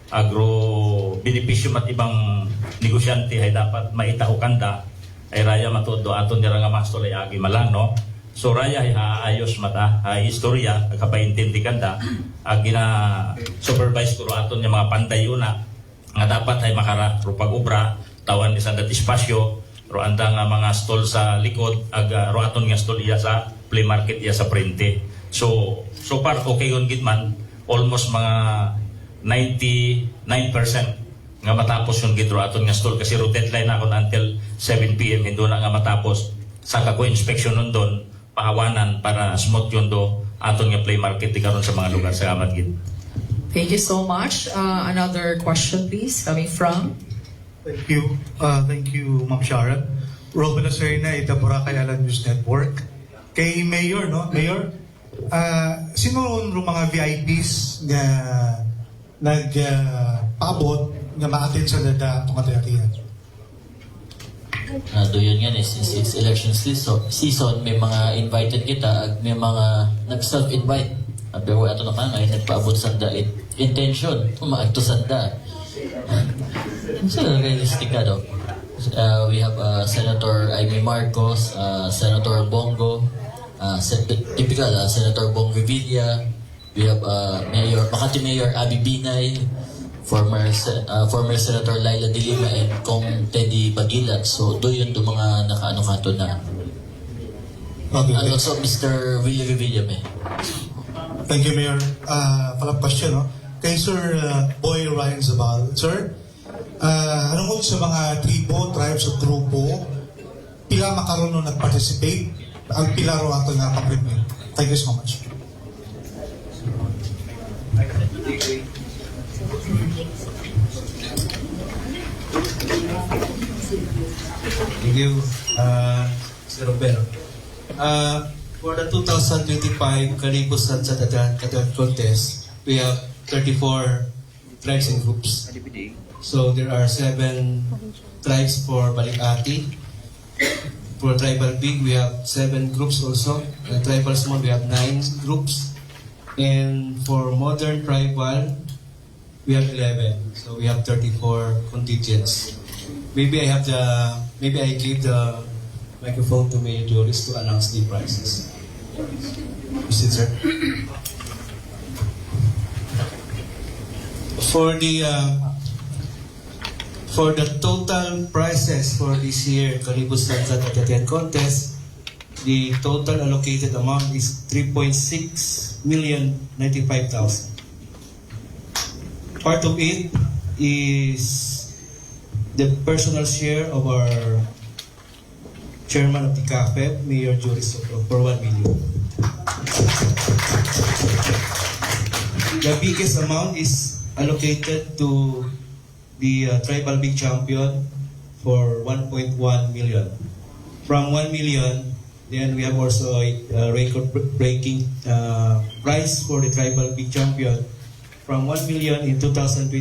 Speaker 4: agro benepisyo mat ibang negosyante ay dapat maitaho kanda, ay raya matudo aton nira nga mastol ay agi malang, no? So raya ay haayos mata, ay istorya, kapaintindi kanda, ag gina-supervise ko aton yung mga panday una, nga dapat ay makara pag-ubra, tawan ni sandat espasyo, ro anda nga mga stall sa likod ag ro aton nga stall iya sa play market iya sa prente. So far okay yun gitman, almost mga 99% nga matapos yung gidro aton nga stall kasi ro deadline na ako until 7 PM hindi na nga matapos sa kako inspection nun doon pahawanan para smooth yun do aton nga play market di karon sa mga lugar sa amat gid.
Speaker 22: Thank you so much. Another question please coming from
Speaker 7: Thank you, Ma'am Sharon. Robin Acerna, Ita Boracay Alan News Network. Kay Mayor, no? Mayor, sino yung mga VIPs na nagpaabot na ma-attend sa dada tumatayatihan?
Speaker 24: Doon nga since it's election season, may mga invited kita, may mga nag-self-invite. Pero ito naman ay nagpaabot sa dada intention, maagto sa dada. So, realistic ka daw. We have Senator Amy Marcos, Senator Bongo, typical Senator Bong Revilla. We have Makati Mayor Abby Binay, former Senator Laila De Lima, and Kong Teddy Bagilat. So, doon yung mga nakaano-kato na. And also, Mr. Willie Revilla, may.
Speaker 7: Thank you, Mayor. Follow-up question, no? Kay Sir Boy Ryan Zabal. Sir, anong sa mga tribo, tribes o grupo, pila makaroon nung nag-participate, ang pila ro ato na pag-review. Thank you so much.
Speaker 10: Thank you, Sir Robero. For the 2025 Karibus Sansadagan Katan Contest, we have 34 tribes and groups. So there are 7 tribes for Balikati. For Tribal Big, we have 7 groups also. And Tribal Small, we have 9 groups. And for Modern Tribal, we have 11. So we have 34 contingents. Maybe I give the microphone to Mayor Joris to announce the prizes. Proceed, sir. For the total prizes for this year Karibus Sansad Atatian Contest, the total allocated amount is 3.6,095,000. Part of it is the personal share of our Chairman of the CAFEP, Mayor Juris for 1 million. The biggest amount is allocated to the Tribal Big Champion for 1.1 million. From 1 million, then we have also a record-breaking prize for the Tribal Big Champion. From 1 million in 2024,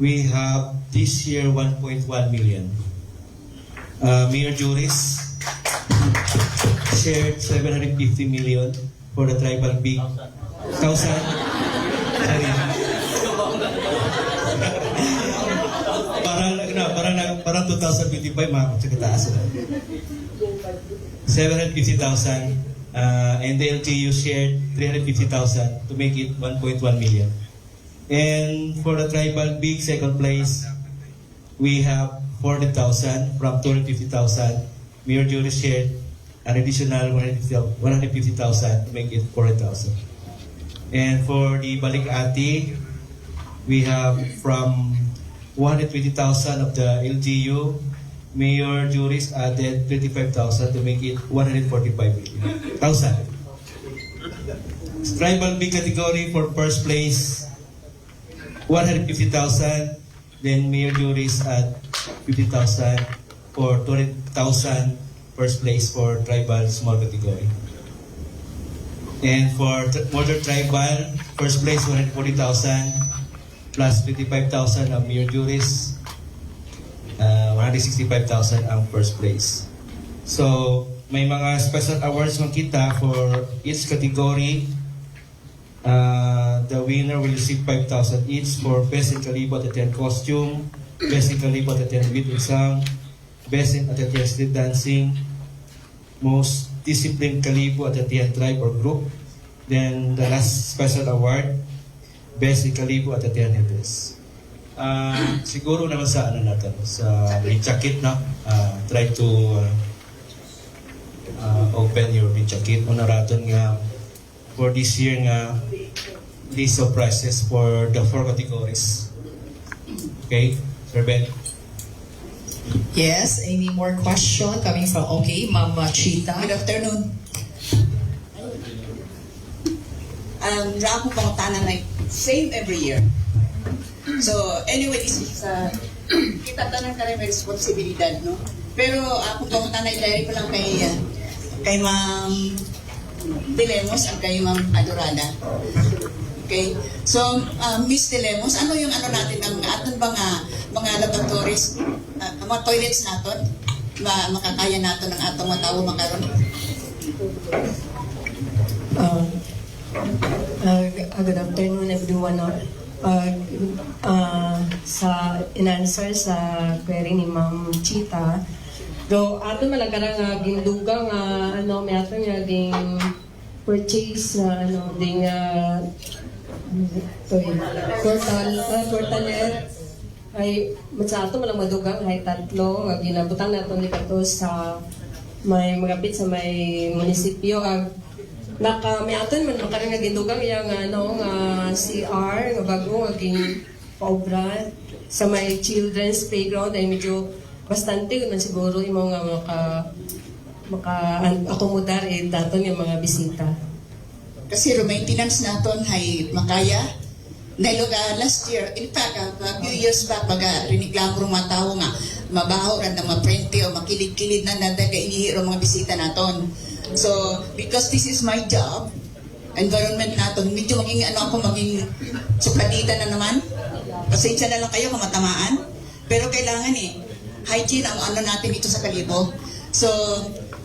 Speaker 10: we have this year 1.1 million. Mayor Juris shared 750 million for the Tribal Big parang 2025 mga kataas na. 750,000 and the LGU shared 350,000 to make it 1.1 million. And for the Tribal Big second place, we have 40,000 from 250,000. Mayor Juris shared an additional 150,000 to make it 40,000. And for the Balikati, we have from 120,000 of the LGU, Mayor Juris added 25,000 to make it 145,000. Tribal Big category for first place, 150,000. Then Mayor Juris add 50,000 for 20,000 first place for tribal small category. And for modern tribal, first place 140,000 plus 55,000 of Mayor Juris, 165,000 ang first place. So may mga special awards man kita for each category. The winner will receive 5,000 each for best in Kalibo at attend costume, best in Kalibo at attend with exam, best in attend street dancing, most disciplined Kalibo at attend tribe or group. Then the last special award, best in Kalibo at attend headless. Siguro naman sa ano natin, sa jacket na, try to open your jacket. Unaraton nga for this year nga list of prizes for the 4 categories. Okay, Sir Ben?
Speaker 22: Yes, any more question coming from, okay, Mama Chita.
Speaker 11: Good afternoon. Ra akong pangutanan na same every year. So, anyway, this is, kita tanan ka rin may responsibilidad, no? Pero akong pangutanan, direct ko lang kay Ma'am Dilemos at kay Ma'am Adorada. Okay? So, Miss Dilemos, ano yung ano natin, ang aton ba mga laboratories, mga toilets natin, makakaya natin ang atong mga tao makaroon?
Speaker 12: Good afternoon everyone. In-answer sa query ni Ma'am Chita, do ato malagara nga gindugang may ato nga ding purchase na ding portalet ay sa ato malang madugang ay tatlo nga ginabutang naton ni kato sa may magapit sa may munisipyo may aton man makarang nga gindugang yang CR nga bago nga gin paobra sa may children's playground ay medyo bastante man siguro imo nga maka-akomodar daton yung mga bisita.
Speaker 11: Kasi maintenance naton ay makaya. Dahil last year, in fact, a few years back, riniklamo mga tao nga, mabaho rin na maprente o makilid-kilid na nadaga inihiro mga bisita naton. So, because this is my job, environment naton, medyo maging supladita na naman. Pasensya na lang kayo kung matamaan. Pero kailangan hygiene ang natin dito sa Kalibo. So,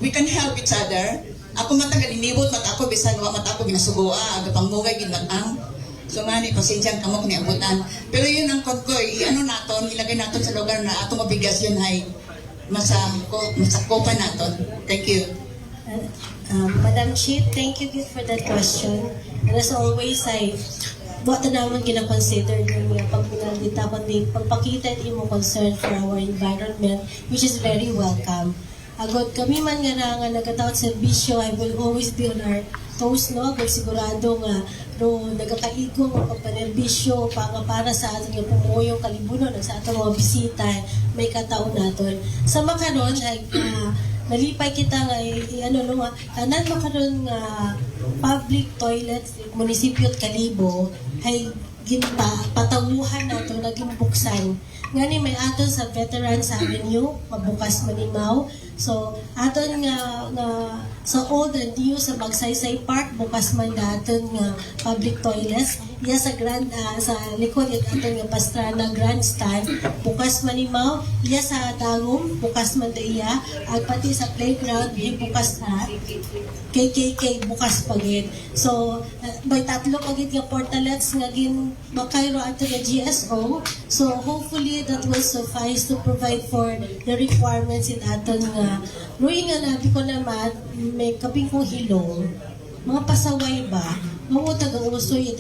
Speaker 11: we can help each other. Ako matagal inibot, ako bisan wa ako ginasugua, aga pangmugay ginmatang. So mani pasensya kamo kung niabutan. Pero yun ang kod-koy, naton, ilagay naton sa lugar na atong mabigas yun ay masakopan naton. Thank you.
Speaker 14: Madam Chief, thank you for that question. And as always, buhat na naman gina-consider yung pagpinaldita kundi pagpakita at imo concern for our environment, which is very welcome. Agad kami man nga nagkataot sa bisyo, I will always be on our toes, no? Kung sigurado nga, nagkakaigong ang pagpanerbisyo para sa ating pumuyong kalibuno sa atong mga bisita, may kataon naton. Sa makaroon, nalipay kita nga ano no nga tanan makaron nga public toilet munisipyo at Kalibo hay patawuhan nato naging buksan ngani may aton sa Veterans Avenue mabukas manimaw so aton nga sa old and new sa Magsaysay Park bukas man daton nga public toilets iya sa sa likod it aton nga Pastrana Grandstand bukas manimaw iya sa Dagom bukas man iya at pati sa playground bukas na KKK bukas pagit so may tatlo pagit nga portalets nga gin makayro ato nga GSO so hopefully that will suffice to provide for the requirements in aton nga Ruy nga nabi ko naman, may kaping kong hilong, mga pasaway ba, mga taga-uso it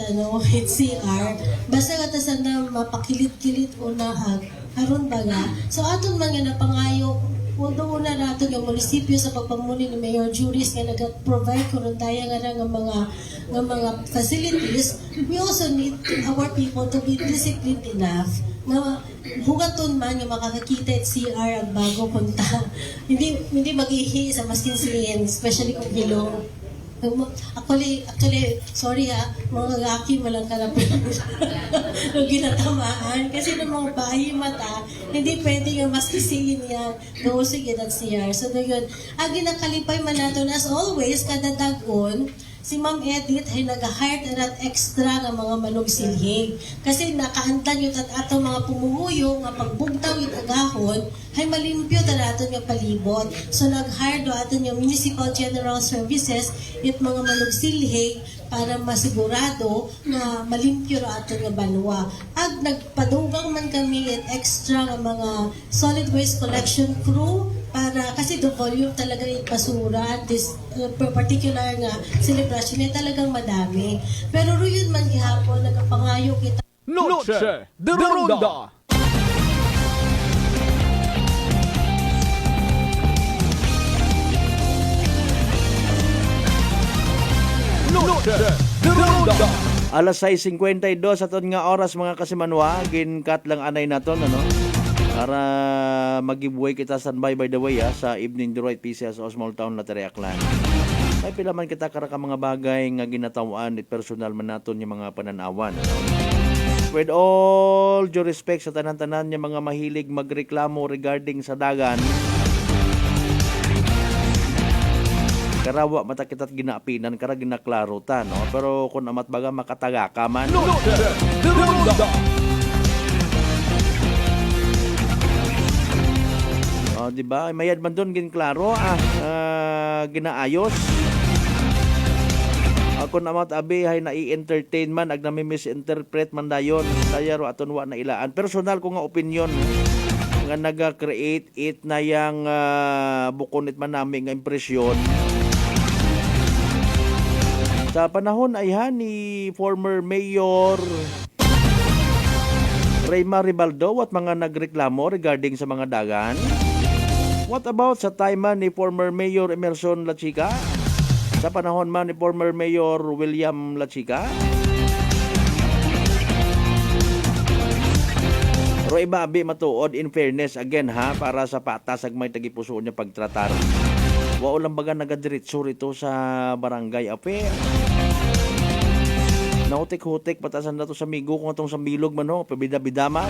Speaker 14: CR, basta katasan na mapakilit-kilit o naag, haron ba nga? So aton man nga napangayo, Although una nato yung munisipyo sa pagpamuli ni Mayor Juris nga nag-provide kuno daya nga mga facilities, we also need our people to be disciplined enough na hugaton man yung makakakita at CR ang bago punta. hindi mag-ihi sa maskin sin, especially kung hilong. Actually, sorry mga gaki malang karapin nung ginatamaan. Kasi ng mga bahay mata, hindi pwede nga mas kisiin yan. No, sige, that's CR. So, yun. Ang ginakalipay man natin, as always, kada dagon, si Ma'am Edith ay nag-hire at extra ng mga manugsilhig. Kasi nakaantan yun at ato mga pumumuyo nga pagbugtaw yung agahon ay malimpyo talaton yung palibot. So nag-hire do aton yung Municipal General Services at mga manugsilhig para masigurado na malimpyo ra aton yung banwa. Ag nagpadugang man kami at extra ng mga solid waste collection crew para kasi the volume talaga yung basura at this particular nga celebration ay talagang madami. Pero yun man gihapon nagapangayo kita.
Speaker 2: Noche de Ronda. Noche de Ronda.
Speaker 6: Alas 6:52 aton nga oras mga kasimanwa, ginkat lang anay naton ano. Para mag-giveaway kita standby by the way sa evening Deroit PCS o small town na Teriaklan. May pila man kita karaka mga bagay nga ginatawan at personal man naton yung mga pananawan. With all due respect sa tanan-tanan yung mga mahilig magreklamo regarding sa dagan, karawa mata kita't ginaapinan, kara ginaklaro ta, no? Pero kung amat baga makataga ka man. Di ba? Mayad man doon ginklaro ginaayos. Ako naman abi hay nai-entertain man ag nami-misinterpret man dayon. Kaya ro aton wa na ilaan. Personal ko nga opinion nga naga-create it na yang bukonit man nami nga impresyon. Sa panahon ay ni former Mayor Rayma Ribaldo at mga nagreklamo regarding sa mga dagan. What about sa time man ni former Mayor Emerson Lachica? Sa panahon man ni former Mayor William Lachica? Pero iba abi matuod in fairness again para sa patas ag may tagipuso niya pagtratar. Wao lang baga nagadiretso rito sa barangay ape. Nautik-hutik patasan na to sa migo kung atong sa bilog man pabida-bida man.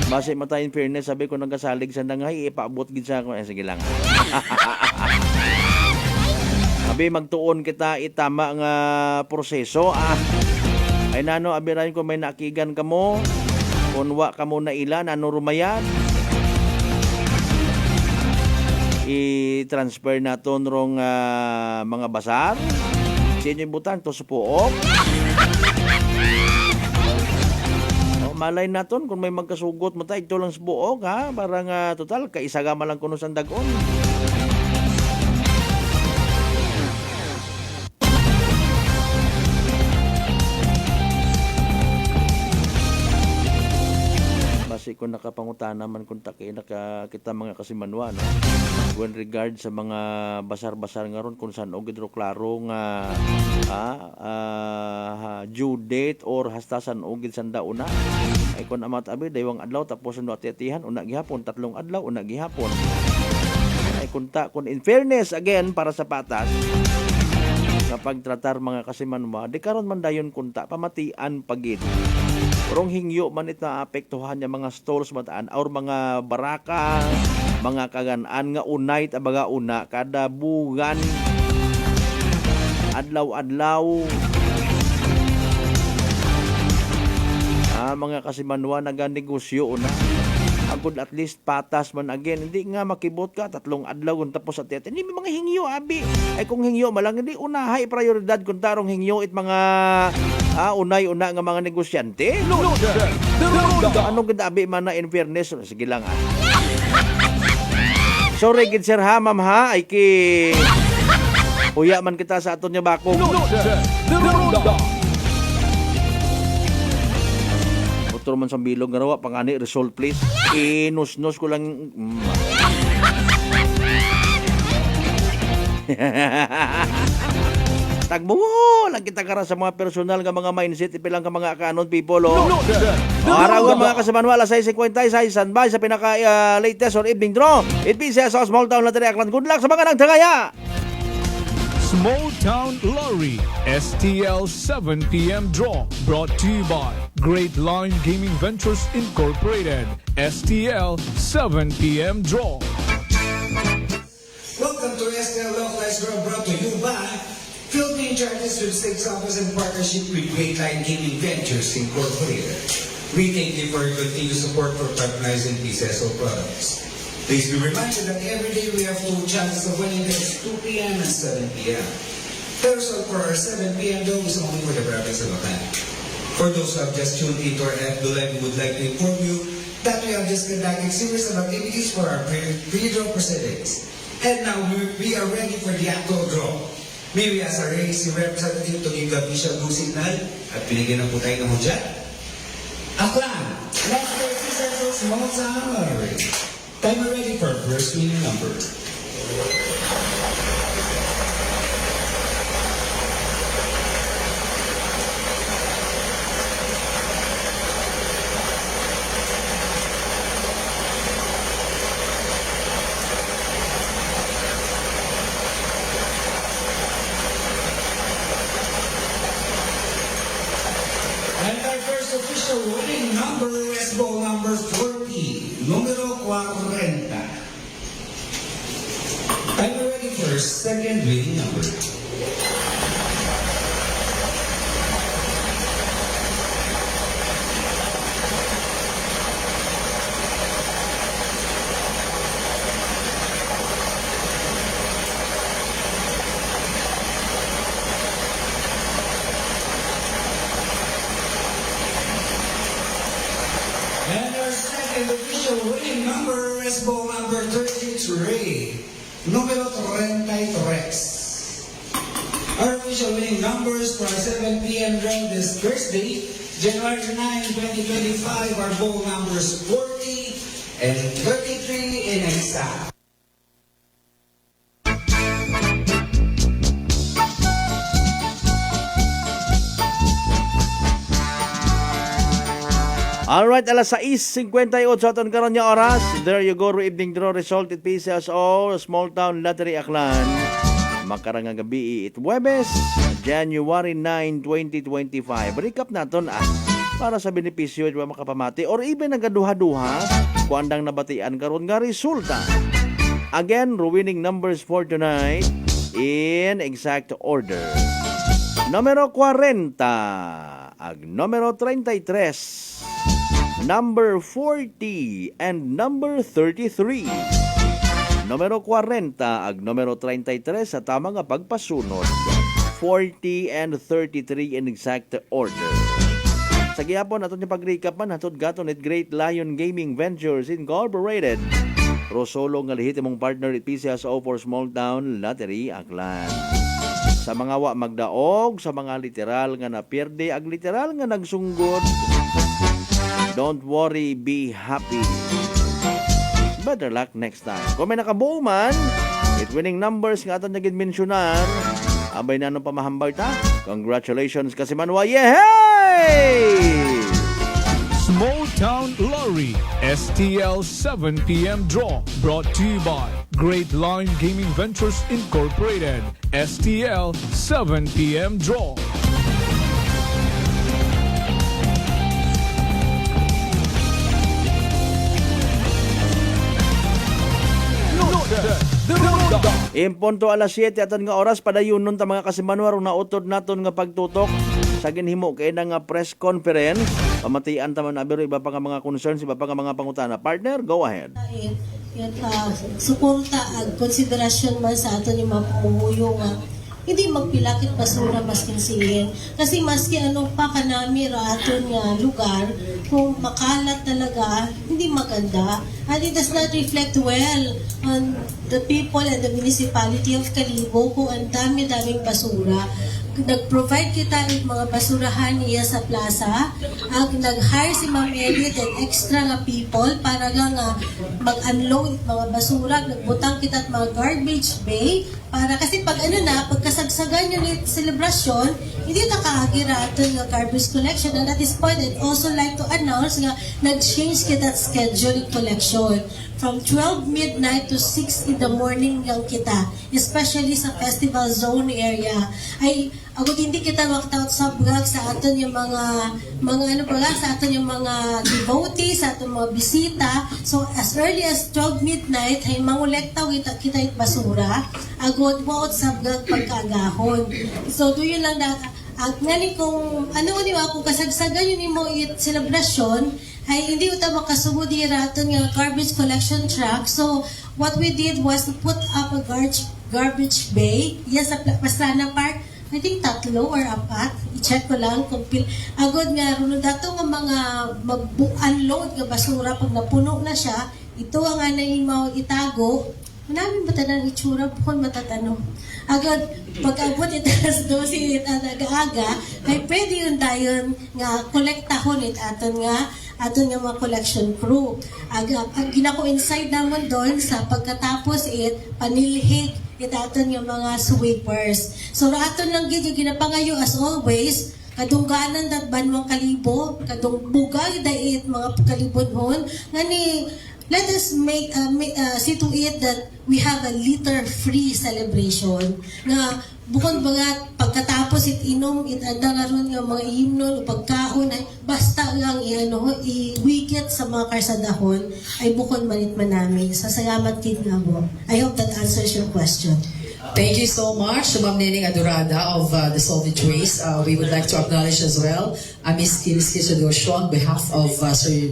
Speaker 6: Base mata in fairness, sabi ko nagasalig sa nangay, ipaabot gid sa ako. Sige lang. Sabi magtuon kita itama nga proseso. Ay nano, abirahin ko may nakigan ka mo. Kunwa ka mo na ilan, ano rumayan. I-transfer naton rong mga basar. Sinyo yung butang, to supuok. Malay naton kung may magkasugot mo tayo, ito lang sa buok para nga total, kaisagama lang kuno sa dagon. Basi kung nakapangutana man kung kita mga kasimanwa, no? when regard sa mga basar-basar nga ron kung saan og gidro klaro nga due date or hastasan og gid sanda una ay kun amat abi daywang adlaw tapos ano ati-atihan una gihapon 3 adlaw una gihapon ay kun in fairness again para sa patas kapag tratar mga kasimanwa di karon man dayon kunta pamatian pagid Rong hingyo man it naapektuhan niya mga stalls mataan or mga baraka, mga kaganaan nga unay tabaga una kada bugan adlaw-adlaw. Mga kasimanwa naganegosyo una. Agud at least patas man again. Hindi nga makibot ka 3 adlaw kung tapos at hindi mga hingyo abi. Ay kung hingyo malang hindi unahay prioridad kung tarong hingyo it mga unay-una nga mga negosyante. Anong gid abi man na in fairness? Sige lang Sorry gid sir ha ma'am ha ay ki huya man kita sa aton nya bako. Motor man sa bilog nga rawa pangani result please. Inus-nus ko lang. Tagbo lang kita kara sa mga personal nga mga mindset ipilang ka mga kanon people arawan mga kasamanwa alas 6:56 standby sa pinaka latest or evening draw. It be sa Small Town Lottery Aklan. Good luck sa mga nagtagaya.
Speaker 2: Small Town Lottery STL 7 p.m. draw brought to you by Great Line Gaming Ventures Incorporated. STL 7 p.m. draw.
Speaker 3: Welcome to STL Localized Draw brought to you by Philippine Charters Sweepstakes Office in partnership with Great Line Gaming Ventures Incorporated. We thank you for your continued support for patronizing PCSO products. Please be reminded that every day we have 2 chances of winning. That's 2 p.m. and 7 p.m. The result for our 7 p.m. though is only for the province of Bataan. For those who have just tuned into our FB Live, we would like to inform you that we have just conducted series of activities for our pre-draw proceedings. And now we are ready for the actual draw. May we ask our race representative to give the official go signal at pinigyan ng putay ng hudya. Aklan, let's go to Small Town Lottery. Timer ready for first winning number. And our first official winning number is ball number 40, numero 40. I'm ready for second winning number. And our second official winning number is ball number 33, numero 33. Our official winning numbers for our 7 p.m. draw this Thursday, January 9, 2025, are ball numbers 40 and 33 in exact.
Speaker 6: Alright, alas 6:58 sa aton karon nga oras. There you go, evening draw result it PCSO Small Town Lottery Aklan. Makarang gabi it Huwebes, January 9, 2025. Recap naton para sa benepisyo di ba makapamati or even nagaduha-duha kung andang nabatian karon nga resulta. Again, winning numbers for tonight in exact order. Numero 40, ag numero 33. Number 40 and number 33. Numero 40 ag numero 33 sa tama nga pagpasunod. 40 and 33 in exact order. Sa gihapon aton ni pag-recap man hatod gaton it Great Lion Gaming Ventures Incorporated. Rosolo nga lehitimong partner it PCSO for Small Town Lottery Aklan. Sa mga wa magdaog, sa mga literal nga naperde, ag literal nga nagsunggod. Don't worry, be happy. better luck next time. Kung may nakabuo man, with winning numbers nga aton naging mensyonan, abay na nung pamahambal ta. Congratulations kasi manwa. Yehey!
Speaker 2: Small Town Lottery STL 7 p.m. draw brought to you by Great Line Gaming Ventures Incorporated. STL 7 p.m. draw.
Speaker 6: Impunto alas 7 aton nga oras padayunon ta mga kasimanwar na utod naton nga pagtutok sa ginhimo kay nga press conference. Pamatian ta man abiro iba pa nga mga concerns, iba pa nga mga pangutana. Partner, go ahead.
Speaker 14: Yan, suporta ag konsiderasyon man sa aton yung mga pamumuyo nga hindi magpilakit basura maskin sihin. Kasi maski ano pa kanami ra aton nga lugar, kung makalat talaga, hindi maganda. And it does not reflect well on the people and the municipality of Kalibo kung ang dami-daming basura. Nag-provide kita ng mga basurahan niya sa plaza. Nag-hire si Ma'am Edith and extra nga people para nga mag-unload mga basura. Nagbutang kita at mga garbage bay para kasi pag pagkasagsagan yun yung celebration, hindi nakaagirato nga garbage collection. And at this point, I'd also like to announce nga nag-change kita at schedule collection. From 12 midnight to 6 in the morning lang kita, especially sa festival zone area. Ay, agad hindi kita makataot sa vlog sa aton yung mga sa aton yung mga devotees, sa aton mga bisita. So, as early as 12 midnight, ay mangulektaw kita yung basura. Agad mo sa vlog pagkagahon. So, doon yun lang at ngani kung kung kasagsagan yun mo celebration, ay hindi uta makasubo di raton nga garbage collection truck. So what we did was to put up a garbage bay. Yes, sa Pastrana Park, I think 3 or 4. I-check ko lang kung agad nga ron dato nga mga mag-unload nga basura pag napuno na siya. Ito ang anay mo itago. Manaming matanan itsura bukod matatanong. Agad, pag-abot itaas 12 aga, ay pwede yun dayon nga kolektahon aton nga mga collection crew. Ang ginako inside naman doon sa pagkatapos panilhig aton yung mga sweepers. So aton lang ginapangayo as always, kadungganan dat banwang Kalibo, kadung bugay dait mga kalibonhon, ngani let us see to it that we have a litter-free celebration na bukod mga pagkatapos inom itanda nga ron nga mga himnon o pagkaon ay basta lang i-wikit sa mga karsadahon ay bukod manit manamig. So salamat kid nga mo. I hope that answers your question.
Speaker 22: Thank you so much to Ma'am Nening Adorada of the Solvent Waste. We would like to acknowledge as well Ms. Kinski Sodosio on behalf of Sir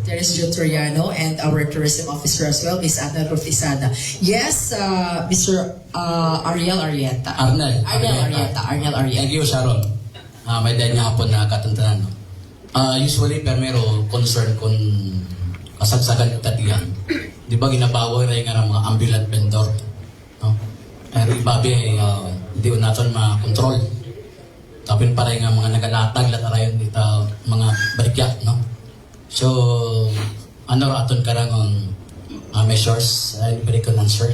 Speaker 22: Teres Jotoriano and our tourism officer as well, Ms. Ana Rufisada. Yes, Mr. Ariel Arieta.
Speaker 23: Arnel
Speaker 22: Arieta.
Speaker 23: Thank you, Sharon. May dahil nga hapon na katantanan. Usually, pero concern kung kasagsagan katatihan. Di ba ginabawa rin nga mga ambulant vendor? No? Pero ibabi hindi natin ma-control. Tapin pa rin nga mga nagalatag latarayon dito mga balikya, no? So, aton karang measures ay pwede ko answer.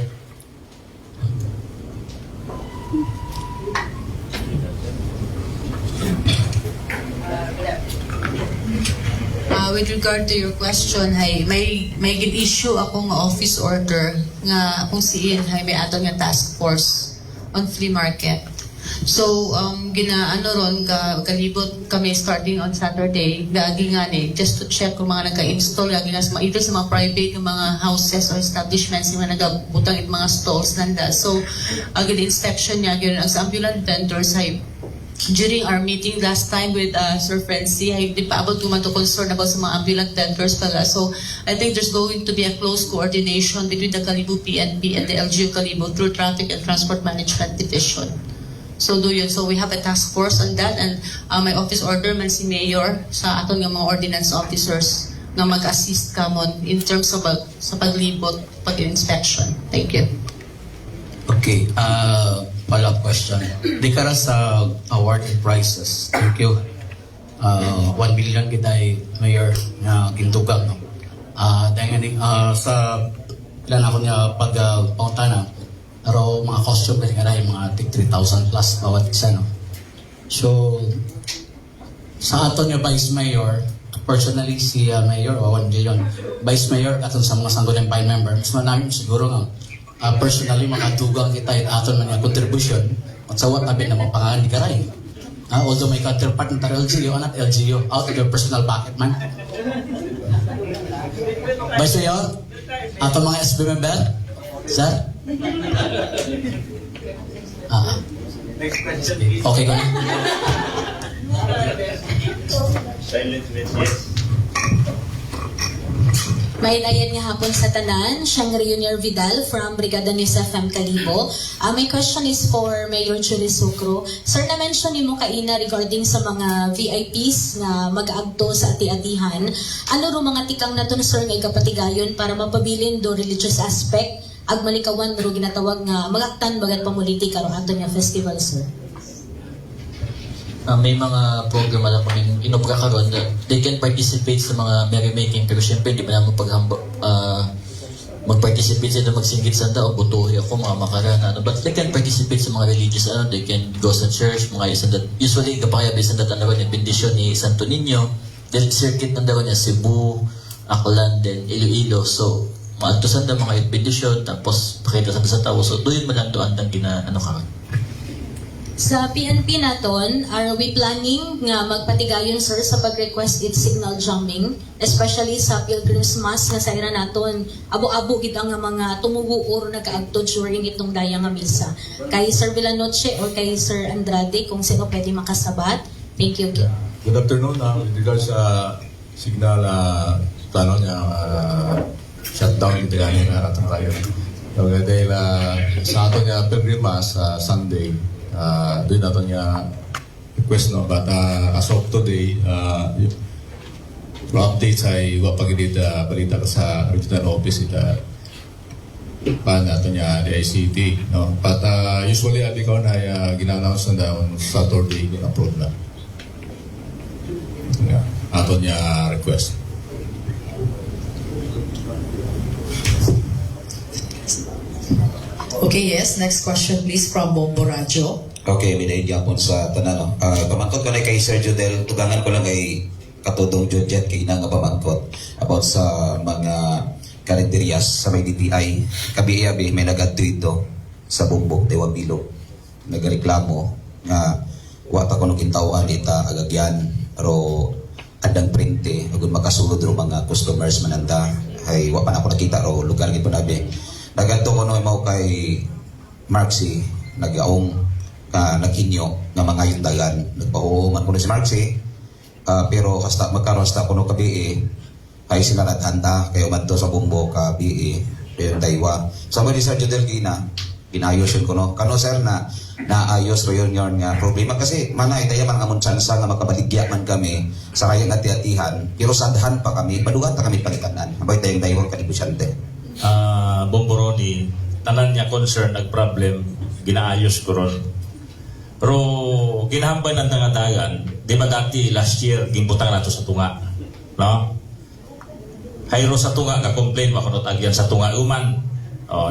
Speaker 1: With regard to your question, may issue akong office order nga akong siin may aton nga task force on flea market. So kalibot kami starting on Saturday lagi nga just to check kung mga nagka-install lagi nga either sa mga private ng mga houses or establishments yung mga nagabutang mga stalls nanda. So agad inspection niya gyud ang sa ambulant vendors during our meeting last time with Sir Francie, I di pa able to concern about sa mga ambulant vendors pala. So I think there's going to be a close coordination between the Kalibo PNP and the LGU Kalibo through Traffic and Transport Management Division. So so we have a task force on that, and my office order man si Mayor sa aton nga mga ordinance officers nga mag-assist kamon in terms of sa paglibot, pag-inspection. Thank you.
Speaker 23: Okay, follow-up question. Di ka sa award and prizes. Thank you. 1 million kita Mayor na gintugang. No?
Speaker 15: Dahil sa ilan ako niya pagpangutana, pero mga costume kasi nga mga tig 3,000 plus bawat isa, no? So, sa ato niya Vice Mayor, personally si Mayor o 1 billion, Vice Mayor atong sa mga sangguniang pine member, mas namin siguro nga personally makadugang kita yung aton mga contribution at sa what nabi na mapangangan di karay. Although may counterpart ng LGU o not LGU, out of your personal pocket man. Vice Mayor, ato mga SB member, sir?
Speaker 4: Next question.
Speaker 15: Okay ko na.
Speaker 4: Silent yes.
Speaker 16: May layan nga hapon sa tanan, siyang Junior Vidal from Brigada News FM Kalibo. My question is for Mayor Julie Sucro. Sir, na-mention ni mo kaina regarding sa mga VIPs na mag-agto sa ati-atihan. Ano ro mga tikang na to, sir, ngay kapatigayon para mapabilin do religious aspect ag malikawan ro ginatawag nga magaktan bagat pamuliti karon ato nga festival, sir?
Speaker 24: May mga program na kami inobra karon that they can participate sa mga merrymaking, pero syempre di ba naman mag-participate sila magsinggit sa o butuhi ako mga makarana, but they can participate sa mga religious, they can go sa church, mga isandat, usually kapaya isandat ang daron yung bendisyon ni Santo Niño, then circuit ng daron niya Cebu, Aklan, then Iloilo, so maantusan na mga bendisyon, tapos pakita sa tao, so doon man lang doon ang karon.
Speaker 16: Sa PNP naton, are we planning nga magpatigayon, sir, sa pag-request it signal jamming, especially sa Pilgrim's Mass nga sa ira naton, abo-abo gid ang mga tumugo or nagaadto during itong dayang nga misa. Kay Sir Villanoche or kay Sir Andrade, kung sino pwede makasabat. Thank you.
Speaker 17: Good afternoon. With regards sa signal plano niya shutdown dito gani nga atong kayo. Dahil sa ato niya Pilgrim Mass Sunday, doon nato niya request, no, but as of today updates ay wapagilid balita ka sa regional office ita pa nato niya DICT, no, but usually at ikaw na ginannounce na on Saturday gina-approve na ato niya request.
Speaker 22: Okay, yes. Next question please from Bombo Radyo.
Speaker 20: Okay, may naindihan po sa tanan. Pamangkot ko na kay Sir Judel, tugangan ko lang kay Katudong Judget kay nga pamangkot about sa mga kalendaryas sa may DTI. Kabi-iabi may nagadtuito sa bumbok Dewa Bilog. Nagareklamo nga wata ko nung kintawan ita agagyan ro adang printe agud makasulod ro mga customers mananda ay wa pa na ako nakita ro lugar gid nabi. Nagadto ko no mao kay Marxie nagaong naghinyo nga mga yung dagan nagpahuman ko si Marxie pero hasta magkaroon hasta kuno kabi ay sila naghanda kayo madto sa bumbo kabi yung daywa so mo di Sir Jodel pinayos yun ko no kano sir na naayos ro yun nga problema kasi manay daya man amon tsansa nga makabaligya man kami sa kayang ati-atihan pero sadhan pa kami padugan ta kami palitanan abay tayong daywa kanibusyante.
Speaker 4: Bomboroni, tanan niya concern, nag-problem, ginaayos ko ron. Pero ginahambay ng tangadagan, di ba dati last year, gimbutang nato sa tunga. No? Hayro sa tunga, ka-complain, makunotagyan sa tunga uman.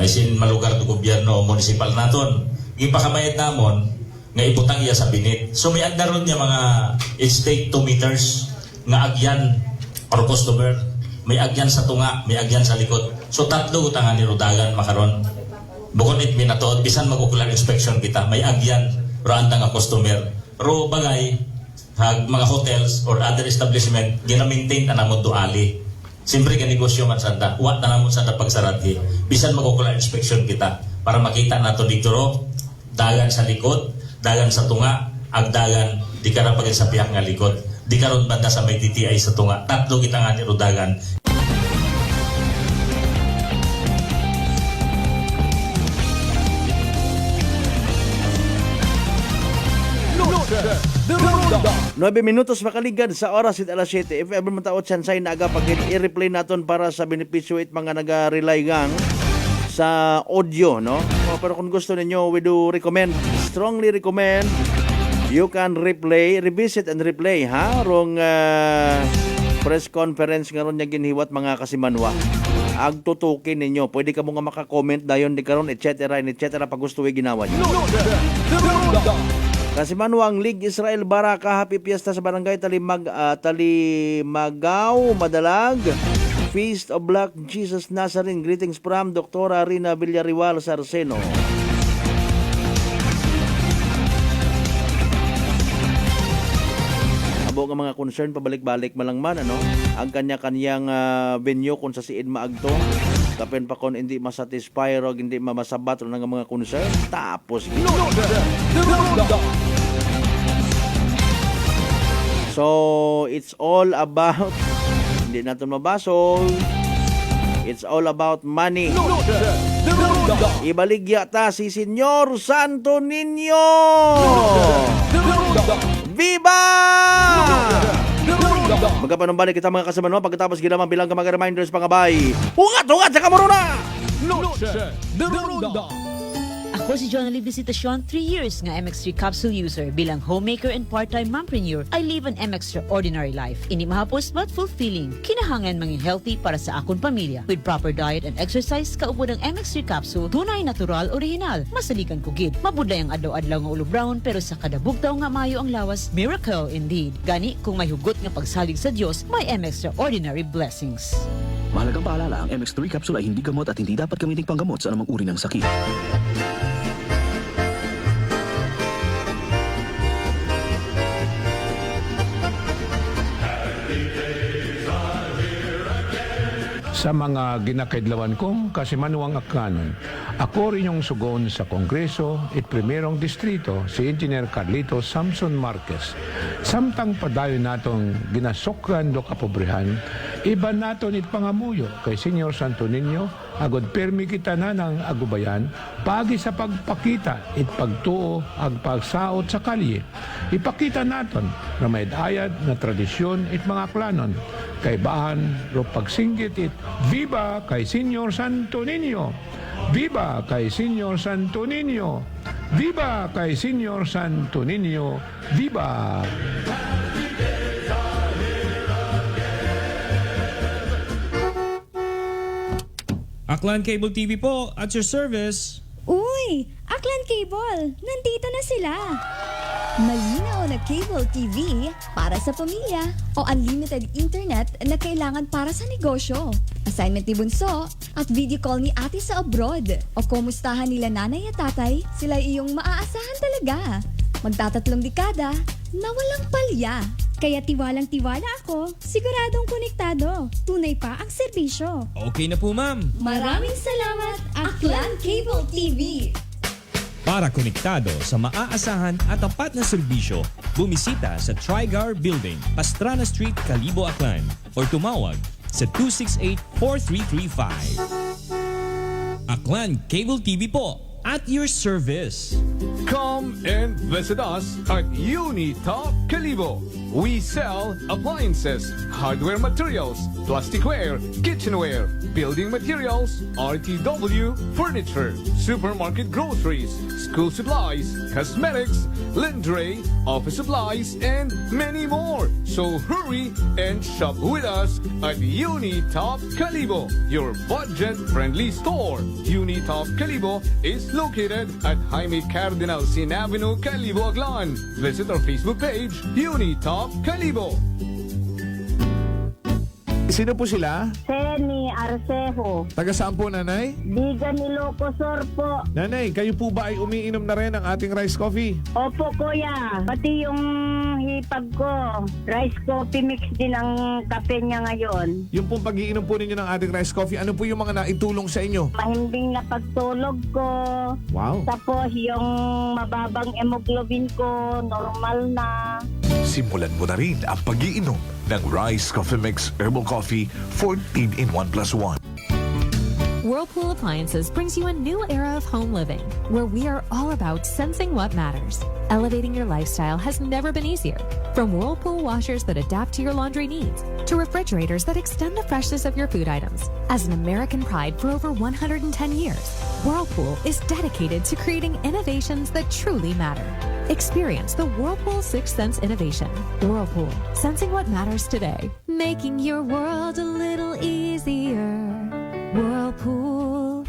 Speaker 4: Isin malugar do gobyerno, municipal naton. Gipakabayad namon, nga ibutang iya sa binit. So may anda ron niya mga in-state 2 meters, nga agyan, or customer, may agyan sa tunga, may agyan sa likod. So tatlo utangan ni Rudagan makaron. Bukod it minatood, bisan mag-ocular inspection kita, may agyan, randa nga customer. Ro bagay, mga hotels or other establishment, gina-maintain na namon duali. Siyempre ka negosyo man sanda, wat na namon sanda pagsarati. Bisan mag-ocular inspection kita, para makita nato dito ro, dagan sa likod, dagan sa tunga, agdagan, di karapagin sa pihak nga likod. Di karon banda sa may DTI sa tunga. Tatlo kita nga ni Rudagan.
Speaker 6: The Ronda. 9 minutos makaligan sa oras at alas 7. If ever mataot sansay na aga pag i-replay naton para sa benepisyo it mga naga-rely gang sa audio, no? Pero kung gusto ninyo, we do recommend, strongly recommend, you can replay, revisit and replay, ha? Rong press conference nga ron niya ginhiwat mga kasimanwa. Agtutukin ninyo. Pwede ka mo nga maka-comment dayon di karon etc. pag gusto ginawa niyo. Kasimanwa ang League Israel Baraka, happy fiesta sa barangay Talimagaw, Madalag. Feast of Black Jesus Nazarene. Greetings from Dr. Rina Villariwal Sarceno. Abo nga mga concern pabalik-balik malangman ano ang kanya-kanyang venue kung sa siin maagto kapen pa kon hindi masatisfy o hindi mamasabat ng mga concern tapos so it's all about hindi natin mabasol. It's all about money. Ibaligya ta si Senyor Santo Niño. Viva! Magkapanumbalik kita mga kasamanwa pagkatapos ginamang bilang ka mga reminders pangabay. Hungat sa kamuruna!
Speaker 5: Noche de Ronda. Ako si Jonalie Visitacion, 3 years nga MX3 capsule user. Bilang homemaker and part-time mompreneur, I live an extraordinary life. Ini mahapos but fulfilling. Kinahangan mangin healthy para sa akong pamilya. With proper diet and exercise, kaupo ng MX3 capsule, tunay, natural, original. Masalikan ko gid. Mabudlay ang adlaw-adlaw nga ulo brown, pero sa kada bugtaw nga mayo ang lawas, miracle indeed. Gani, kung may hugot nga pagsalig sa Dios, may extraordinary blessings.
Speaker 18: Mahalagang paalala, ang MX3 capsule ay hindi gamot at hindi dapat gamiting panggamot sa anumang uri ng sakit.
Speaker 19: Sa mga ginakaidlawan kong kasimanwang akanon, ako rin yung sugon sa Kongreso at Primerong Distrito si Engineer Carlito Samson Marquez. Samtang padayon natong ginasokran do kapobrihan, iba naton it pangamuyo kay Senyor Santo Niño, agod permi kita na ng agubayan, pagi sa pagpakita it pagtuo ag pagsaot sa kalye. Ipakita naton na may ayad na tradisyon it mga klanon, kay baan ro pagsinggit it, Viva kay Senyor Santo Niño! Viva kay Senyor Santo Niño! Viva kay Senyor Santo Niño! Viva!
Speaker 21: Aklan Cable TV po, at your service.
Speaker 25: Uy! Aklan Cable! Nandito na sila! Malinaw na cable TV para sa pamilya o unlimited internet na kailangan para sa negosyo. Assignment ni Bunso at video call ni ate sa abroad. O kumustahan nila nanay at tatay, sila iyong maaasahan talaga. Magtatatlong dekada na walang palya. Kaya tiwalang-tiwala ako, siguradong konektado. Tunay pa ang serbisyo.
Speaker 21: Okay na po, ma'am.
Speaker 25: Maraming salamat, Aklan Cable TV.
Speaker 21: Para konektado sa maaasahan at tapat na serbisyo, bumisita sa Trigar Building, Pastrana Street, Kalibo, Aklan or tumawag sa 268-4335. Aklan Cable TV po, at your service.
Speaker 2: Come and visit us at Unitop Kalibo. We sell appliances, hardware materials, plasticware, kitchenware, building materials, RTW, furniture, supermarket groceries, school supplies, cosmetics, lingerie, office supplies, and many more. So hurry and shop with us at Unitop Kalibo, your budget-friendly store. Unitop Kalibo is located at Jaime Cardinal Sin Avenue, Kalibo, Aklan. Visit our Facebook page, Unitop Kalibo.
Speaker 26: Sino po sila?
Speaker 27: Seni Arcejo.
Speaker 26: Taga saan po, nanay?
Speaker 27: Bigan Ilocosur po.
Speaker 26: Nanay, kayo po ba ay umiinom na rin ng ating rice coffee?
Speaker 27: Opo, kuya. Pati yung hipag ko, rice coffee mix din ang kape niya ngayon.
Speaker 26: Yung pong pag-iinom po ninyo ng ating rice coffee, ano po yung mga naitulong sa inyo?
Speaker 27: Mahimbing na pagtulog ko.
Speaker 26: Wow.
Speaker 27: Tapos yung mababang hemoglobin ko, normal na.
Speaker 28: Simulan mo na rin ang pag-iinom ng Rice Coffee Mix Herbal Coffee 14 in 1+1.
Speaker 13: Whirlpool Appliances brings you a new era of home living, where we are all about sensing what matters. Elevating your lifestyle has never been easier. From Whirlpool washers that adapt to your laundry needs, to refrigerators that extend the freshness of your food items. As an American pride for over 110 years, Whirlpool is dedicated to creating innovations that truly matter.
Speaker 3: Experience the Whirlpool Sixth Sense innovation. Whirlpool, sensing what matters today.
Speaker 13: Making your world a little easier. Whirlpool.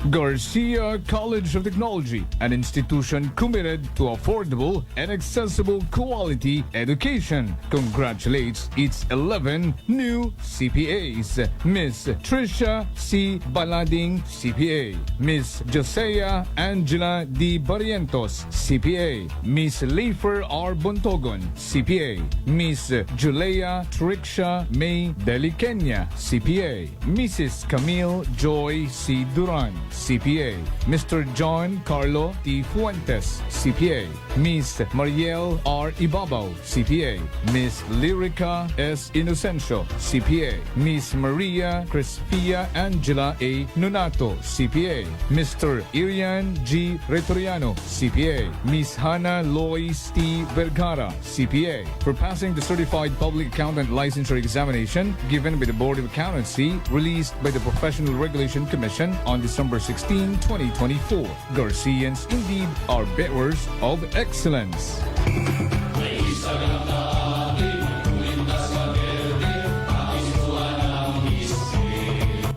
Speaker 2: Garcia College of Technology, an institution committed to affordable and accessible quality education, congratulates its 11 new CPAs. Miss Tricia C. Balading, CPA. Miss Josea Angela D. Barrientos, CPA. Miss Leifer R. Bontogon, CPA. Miss Julia Trixia May Delikenya, CPA. Mrs. Camille Joy C. Duran, CPA. Mr. John Carlo T. Fuentes, CPA. Miss Mariel R. Ibabaw, CPA. Miss Lyrica S. Inocencio, CPA. Miss Maria Crispia Angela A. Nonato, CPA. Mr. Irian G. Retoriano, CPA. Miss Hannah Lois T. Vergara, CPA. For passing the Certified Public Accountant Licensure Examination given by the Board of Accountancy, released by the Professional Regulation Commission on December 16, 2024. Garcians indeed are bearers of excellence.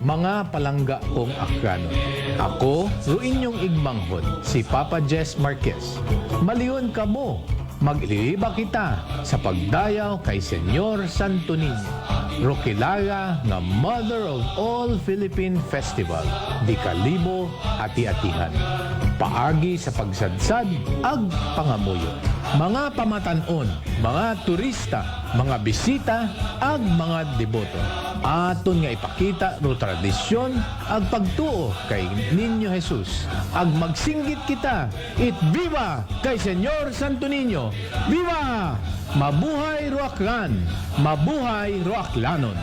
Speaker 19: Mga palangga kong akrano, ako, ro inyong igmanghod, si Papa Jess Marquez. Maliyon kamo, magliliba kita sa pagdayaw kay Senyor Santo Niño. Rokilaga nga Mother of All Philippine Festival, di kalibo ati-atihan. Paagi sa pagsadsad, ag pangamuyo. Mga pamatanon, mga turista, mga bisita, ag mga deboto. Aton nga ipakita ro tradisyon ag pagtuo kay Niño Jesus. Ag magsinggit kita, it viva kay Senyor Santo Niño. Viva! Mabuhay Roaklan! Mabuhay Roaklanon!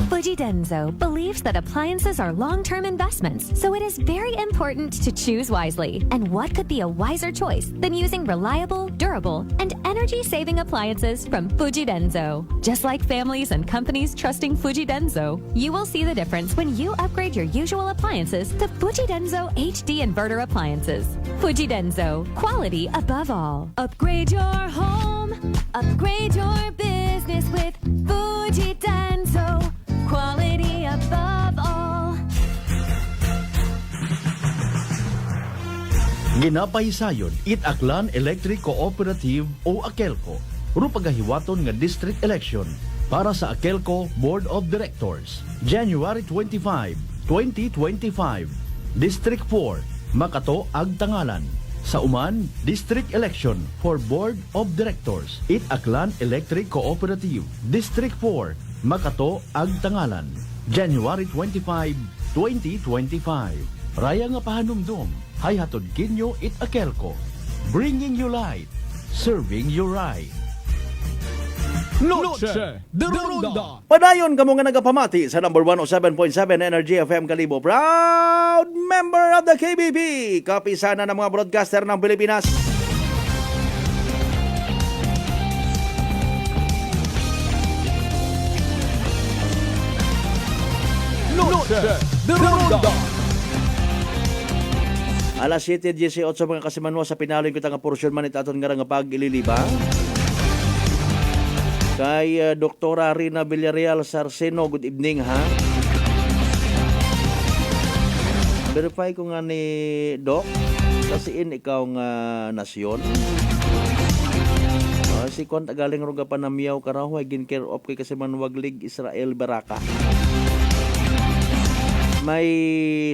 Speaker 13: Fuji Denso believes that appliances are long-term investments, so it is very important to choose wisely. And what could be a wiser choice than using reliable, durable, and energy-saving appliances from Fuji Denso? Just like families and companies trusting Fuji Denso, you will see the difference when you upgrade your usual appliances to Fuji Denso HD inverter appliances. Fuji Denso, quality above all. Upgrade your home, upgrade your business with Fuji Denso. Quality above all.
Speaker 6: Ginapaysayon it Aklan Electric Cooperative o AKELCO. Ru pagahiwaton nga district election para sa AKELCO Board of Directors. January 25, 2025. District 4, Makato ag Tangalan. Sa Uman, District Election for Board of Directors. It Aklan Electric Cooperative. District 4, Makato ag Tangalan. January 25, 2025. Raya nga pahanumdum, hay hatod kinyo it AKELCO. Bringing you light, serving you right.
Speaker 2: Noche de Ronda.
Speaker 6: Padayon kamo nga nagapamati sa number 107.7 Energy FM Kalibo. Proud member of the KBP. Kapisana ng mga broadcaster ng Pilipinas.
Speaker 2: Noche de Ronda.
Speaker 6: Alas 7:18 mga kasimanwa sa pinalin ko nga porsyon man itaton nga nga pag-ililiba. Kay Doktora Rina Villarreal Sarceno, good evening ha. Verify ko nga ni Doc, kasi ikaw nga nasyon. Si Kwan tagaling ruga pa na miyaw karaho, ay gin-care off kay kasi manwaglig Israel Baraka. May,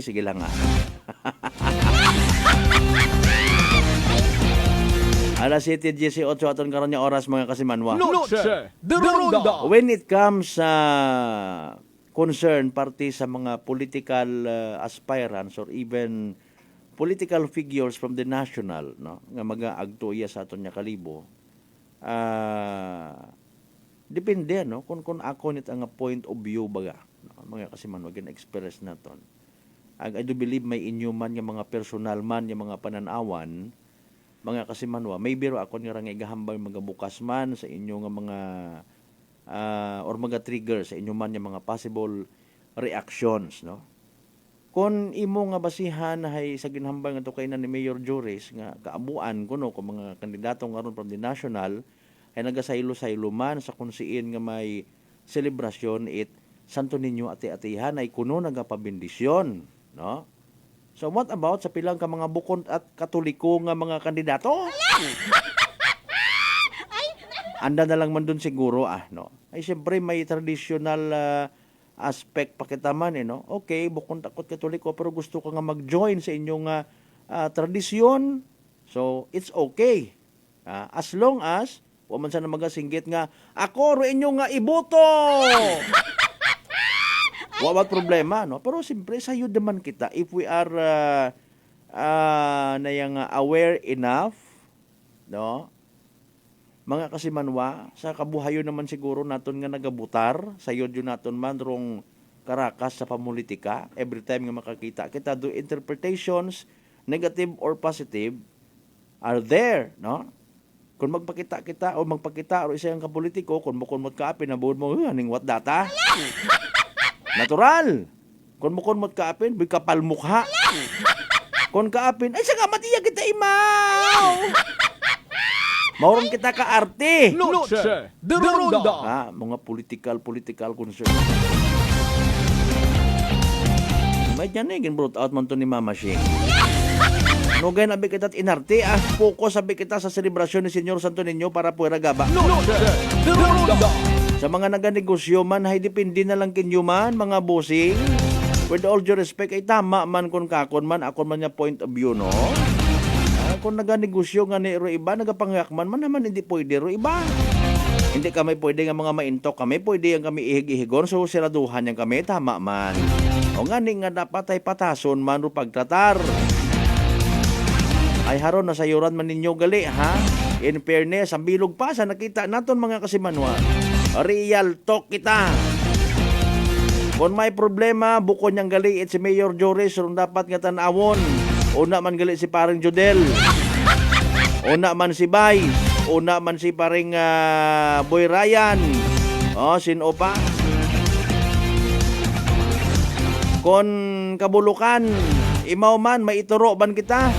Speaker 6: sige lang nga. Alas 7:18 aton karon nga oras mga kasimanwa.
Speaker 2: Noche de Ronda.
Speaker 6: When it comes sa concern parte sa mga political aspirants or even political figures from the national, no, nga mag-aagtuya sa aton nga Kalibo. Depende no kung ako nit ang point of view baga, no, mga kasimanwa gin express naton. I do believe may inyuman nga mga personal man nga mga pananawan mga kasimanwa, may biro ako nga rang igahambal mga bukas man sa inyo nga mga or mga-trigger sa inyo man yung mga possible reactions, no? Kung imo nga basihan hay sa ginhambal nga to kay na ni Mayor Juris nga kaabuan kuno kung mga kandidato ngaron from the national ay nagasaylo-saylo man sa kunsiin nga may selebrasyon it Santo Niño ati-atihan ay kuno nagapabindisyon, no? So what about sa pilang ka mga bukod at katoliko nga mga kandidato? Anda na lang man dun siguro no? Ay siyempre may traditional aspect pa kita man no? Okay, bukod takot katoliko pero gusto ka nga mag-join sa inyong tradisyon. So it's okay. As long as wa man sana magasinggit nga ako ro inyo nga iboto. Wa problema no, pero siyempre sayo naman kita if we are aware enough, no, mga kasimanwa sa kabuhayon naman siguro naton nga nagabutar sayo yun naton man rong karakas sa pamulitika. Every time nga makakita kita do interpretations negative or positive are there, no? Kung magpakita kita o magpakita o isang kapolitiko, kung mukunmot ka apin, nabuod mo, aning what data? Natural. Kung mukunmot ka apin, may kapal mukha. Kung kaapin, ay saka matiya kita imaw! Maurang kita ka arte.
Speaker 2: Noche de Ronda.
Speaker 6: Mga political concern. May dyan brought out man to ni Mama Shing. Nugay nabi kita at inarte, focus sabi kita sa selebrasyon ni Senyor Santo Niño para puwera gaba. Sa mga naganegosyo man, ay depende na lang kinyo man, mga bossing. With all due respect, ay tama man kung kakon man, akon man niya point of view, no? Kung naganegosyo nga ni ro iba, nagapangyak man naman hindi pwede ro iba. Hindi kami pwede nga mga maintok kami, pwede yang kami ihig-ihigon, so siraduhan yang kami, tama man. O nga ni nga dapat ay patason man ro pagtratar. Ay haron na sayuran man ninyo gali, ha? In fairness, ang bilog pa sa nakita naton mga kasimanwa. Real talk kita. Kung may problema, bukod niyang gali si Mayor Joris, ron dapat nga tanawon. Una man gali si paring Jodel. Una man si Bay. Una man si paring Boy Ryan. Sino pa? Kung kabulukan, imaw man, maituro ban kita.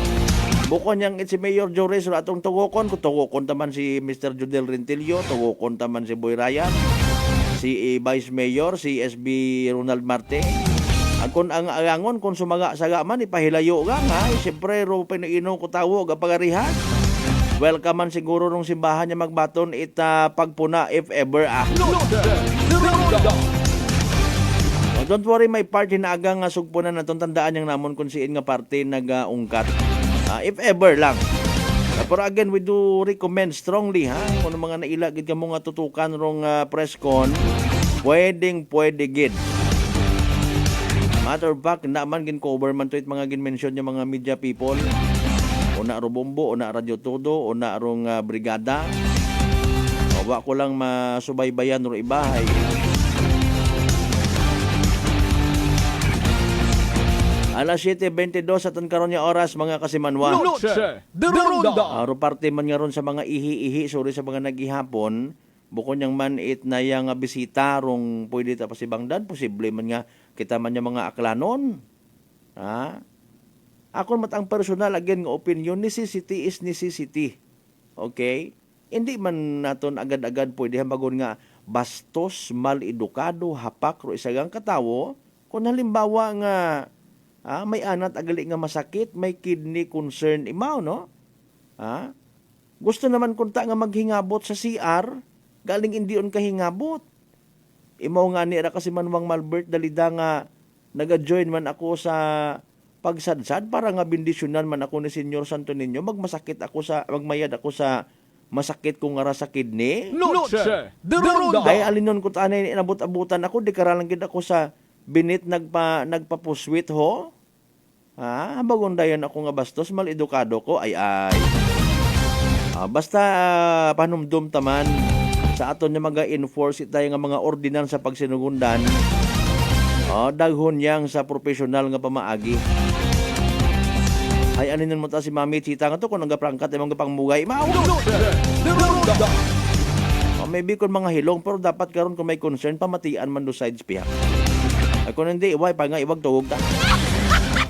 Speaker 6: Bukon yang si Mayor Joris atong tugokon, tugokon taman si Mr. Jodel Rentilio, tugokon taman si Boy Ryan, si Vice Mayor, si SB Ronald Marte. Kung ang angon, kung sumaga-saga man, ipahilayo nga nga, siyempre ro pinaino ko tawo, kapagarihan. Welcome man siguro nung simbahan niya magbaton pagpuna if ever. Don't worry, may part hinaagang sugpunan na itong tandaan yung namon kung siin nga parte nag-ungkat. If ever lang. Pero again, we do recommend strongly, ha? Kung mga nailagid ka mo nga tutukan rong press con, pwede gid. Matter of fact, naman gin-cover man to it mga gin-mention yung mga media people. Una ro Bombo, una Radyo Todo, una rong Brigada. Wa ko lang masubaybayan ro ibahay. Alas 7:22 sa karon nga oras mga kasimanwa.
Speaker 2: Noche de Ronda.
Speaker 6: Aro parte man nga ron sa mga ihi-ihi, sorry sa mga naghihapon, bukod yang man it na yang bisita rong pwede ta pasibangdan, posible man nga kita man yang mga aklanon. Ako matang personal again nga opinion, necessity is necessity. Okay? Hindi man naton agad-agad pwede hambagon nga bastos, mal-edukado, hapak ro isagang katawo kung halimbawa nga may anat agali nga masakit, may kidney concern imaw, no? Gusto naman kunta nga maghingabot sa CR, galing indion kahingabot. Imaw nga ni ra kasi manwang Malbert dalida nga naga-join man ako sa pagsadsad para nga bendisyonan man ako ni Senyor Santo Niño, magmayad ako sa masakit kung nga sa kidney.
Speaker 2: Noche de Ronda.
Speaker 6: Ay alinon ko tanay inabot-abutan ako, di karalang gid ako sa binit nagpapuswit ho. Bagon dayon ako nga bastos, mal-edukado ko, basta panumdum taman sa aton nga mag-enforce tayo nga mga ordinance sa pagsinugundan. Daghon yang sa professional nga pamaagi. Ay anin mo ta si Mami Chita nga to kung nagaprangkat imong gapangmugay. may bikon mga hilong pero dapat karon kung may concern pamatian man do sides piha. Ay kung hindi iway pa nga iwag tuwog ta.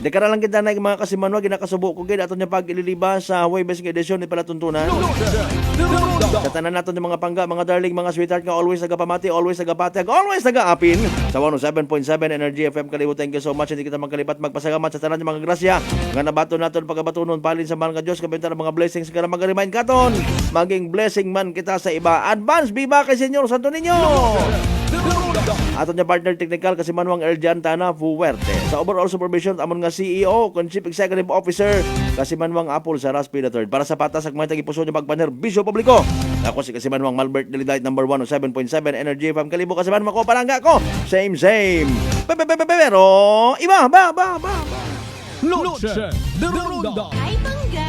Speaker 6: Di ka na lang kita na mga kasimanwa ginakasubo ko gid aton niya pag ililiba sa Huwebes nga edisyon ni palatuntunan. Sa tanan naton yung mga pangga, mga darling, mga sweetheart nga always nagapamati, always nagapatag, always nagaapin sa 107.7 Energy FM Kalibo. Thank you so much. Hindi kita magkalipat magpasalamat sa tanan yung mga grasya nga nabato naton pagabatunon palin sa mahal nga Dios kabinta ng mga blessings nga mag-remind katon. Maging blessing man kita sa iba. Advance biba kay Senyor Santo Niño. Aton niya partner technical kasi Manuang Erjan Tana Fuerte. Sa overall supervision amon nga CEO kon Chief Executive Officer kasi Manuang Apple sa Raspi III. Para sa patas ag may tagipuso niya pagpanerbisyo publiko. Ako si kasi Manuang Malbert Delight number 107.7 Energy FM Kalibo kasi Manuang ko palangga ko. Same. Pero iba ba.
Speaker 2: Noche de Ronda.
Speaker 1: Ay, bangga!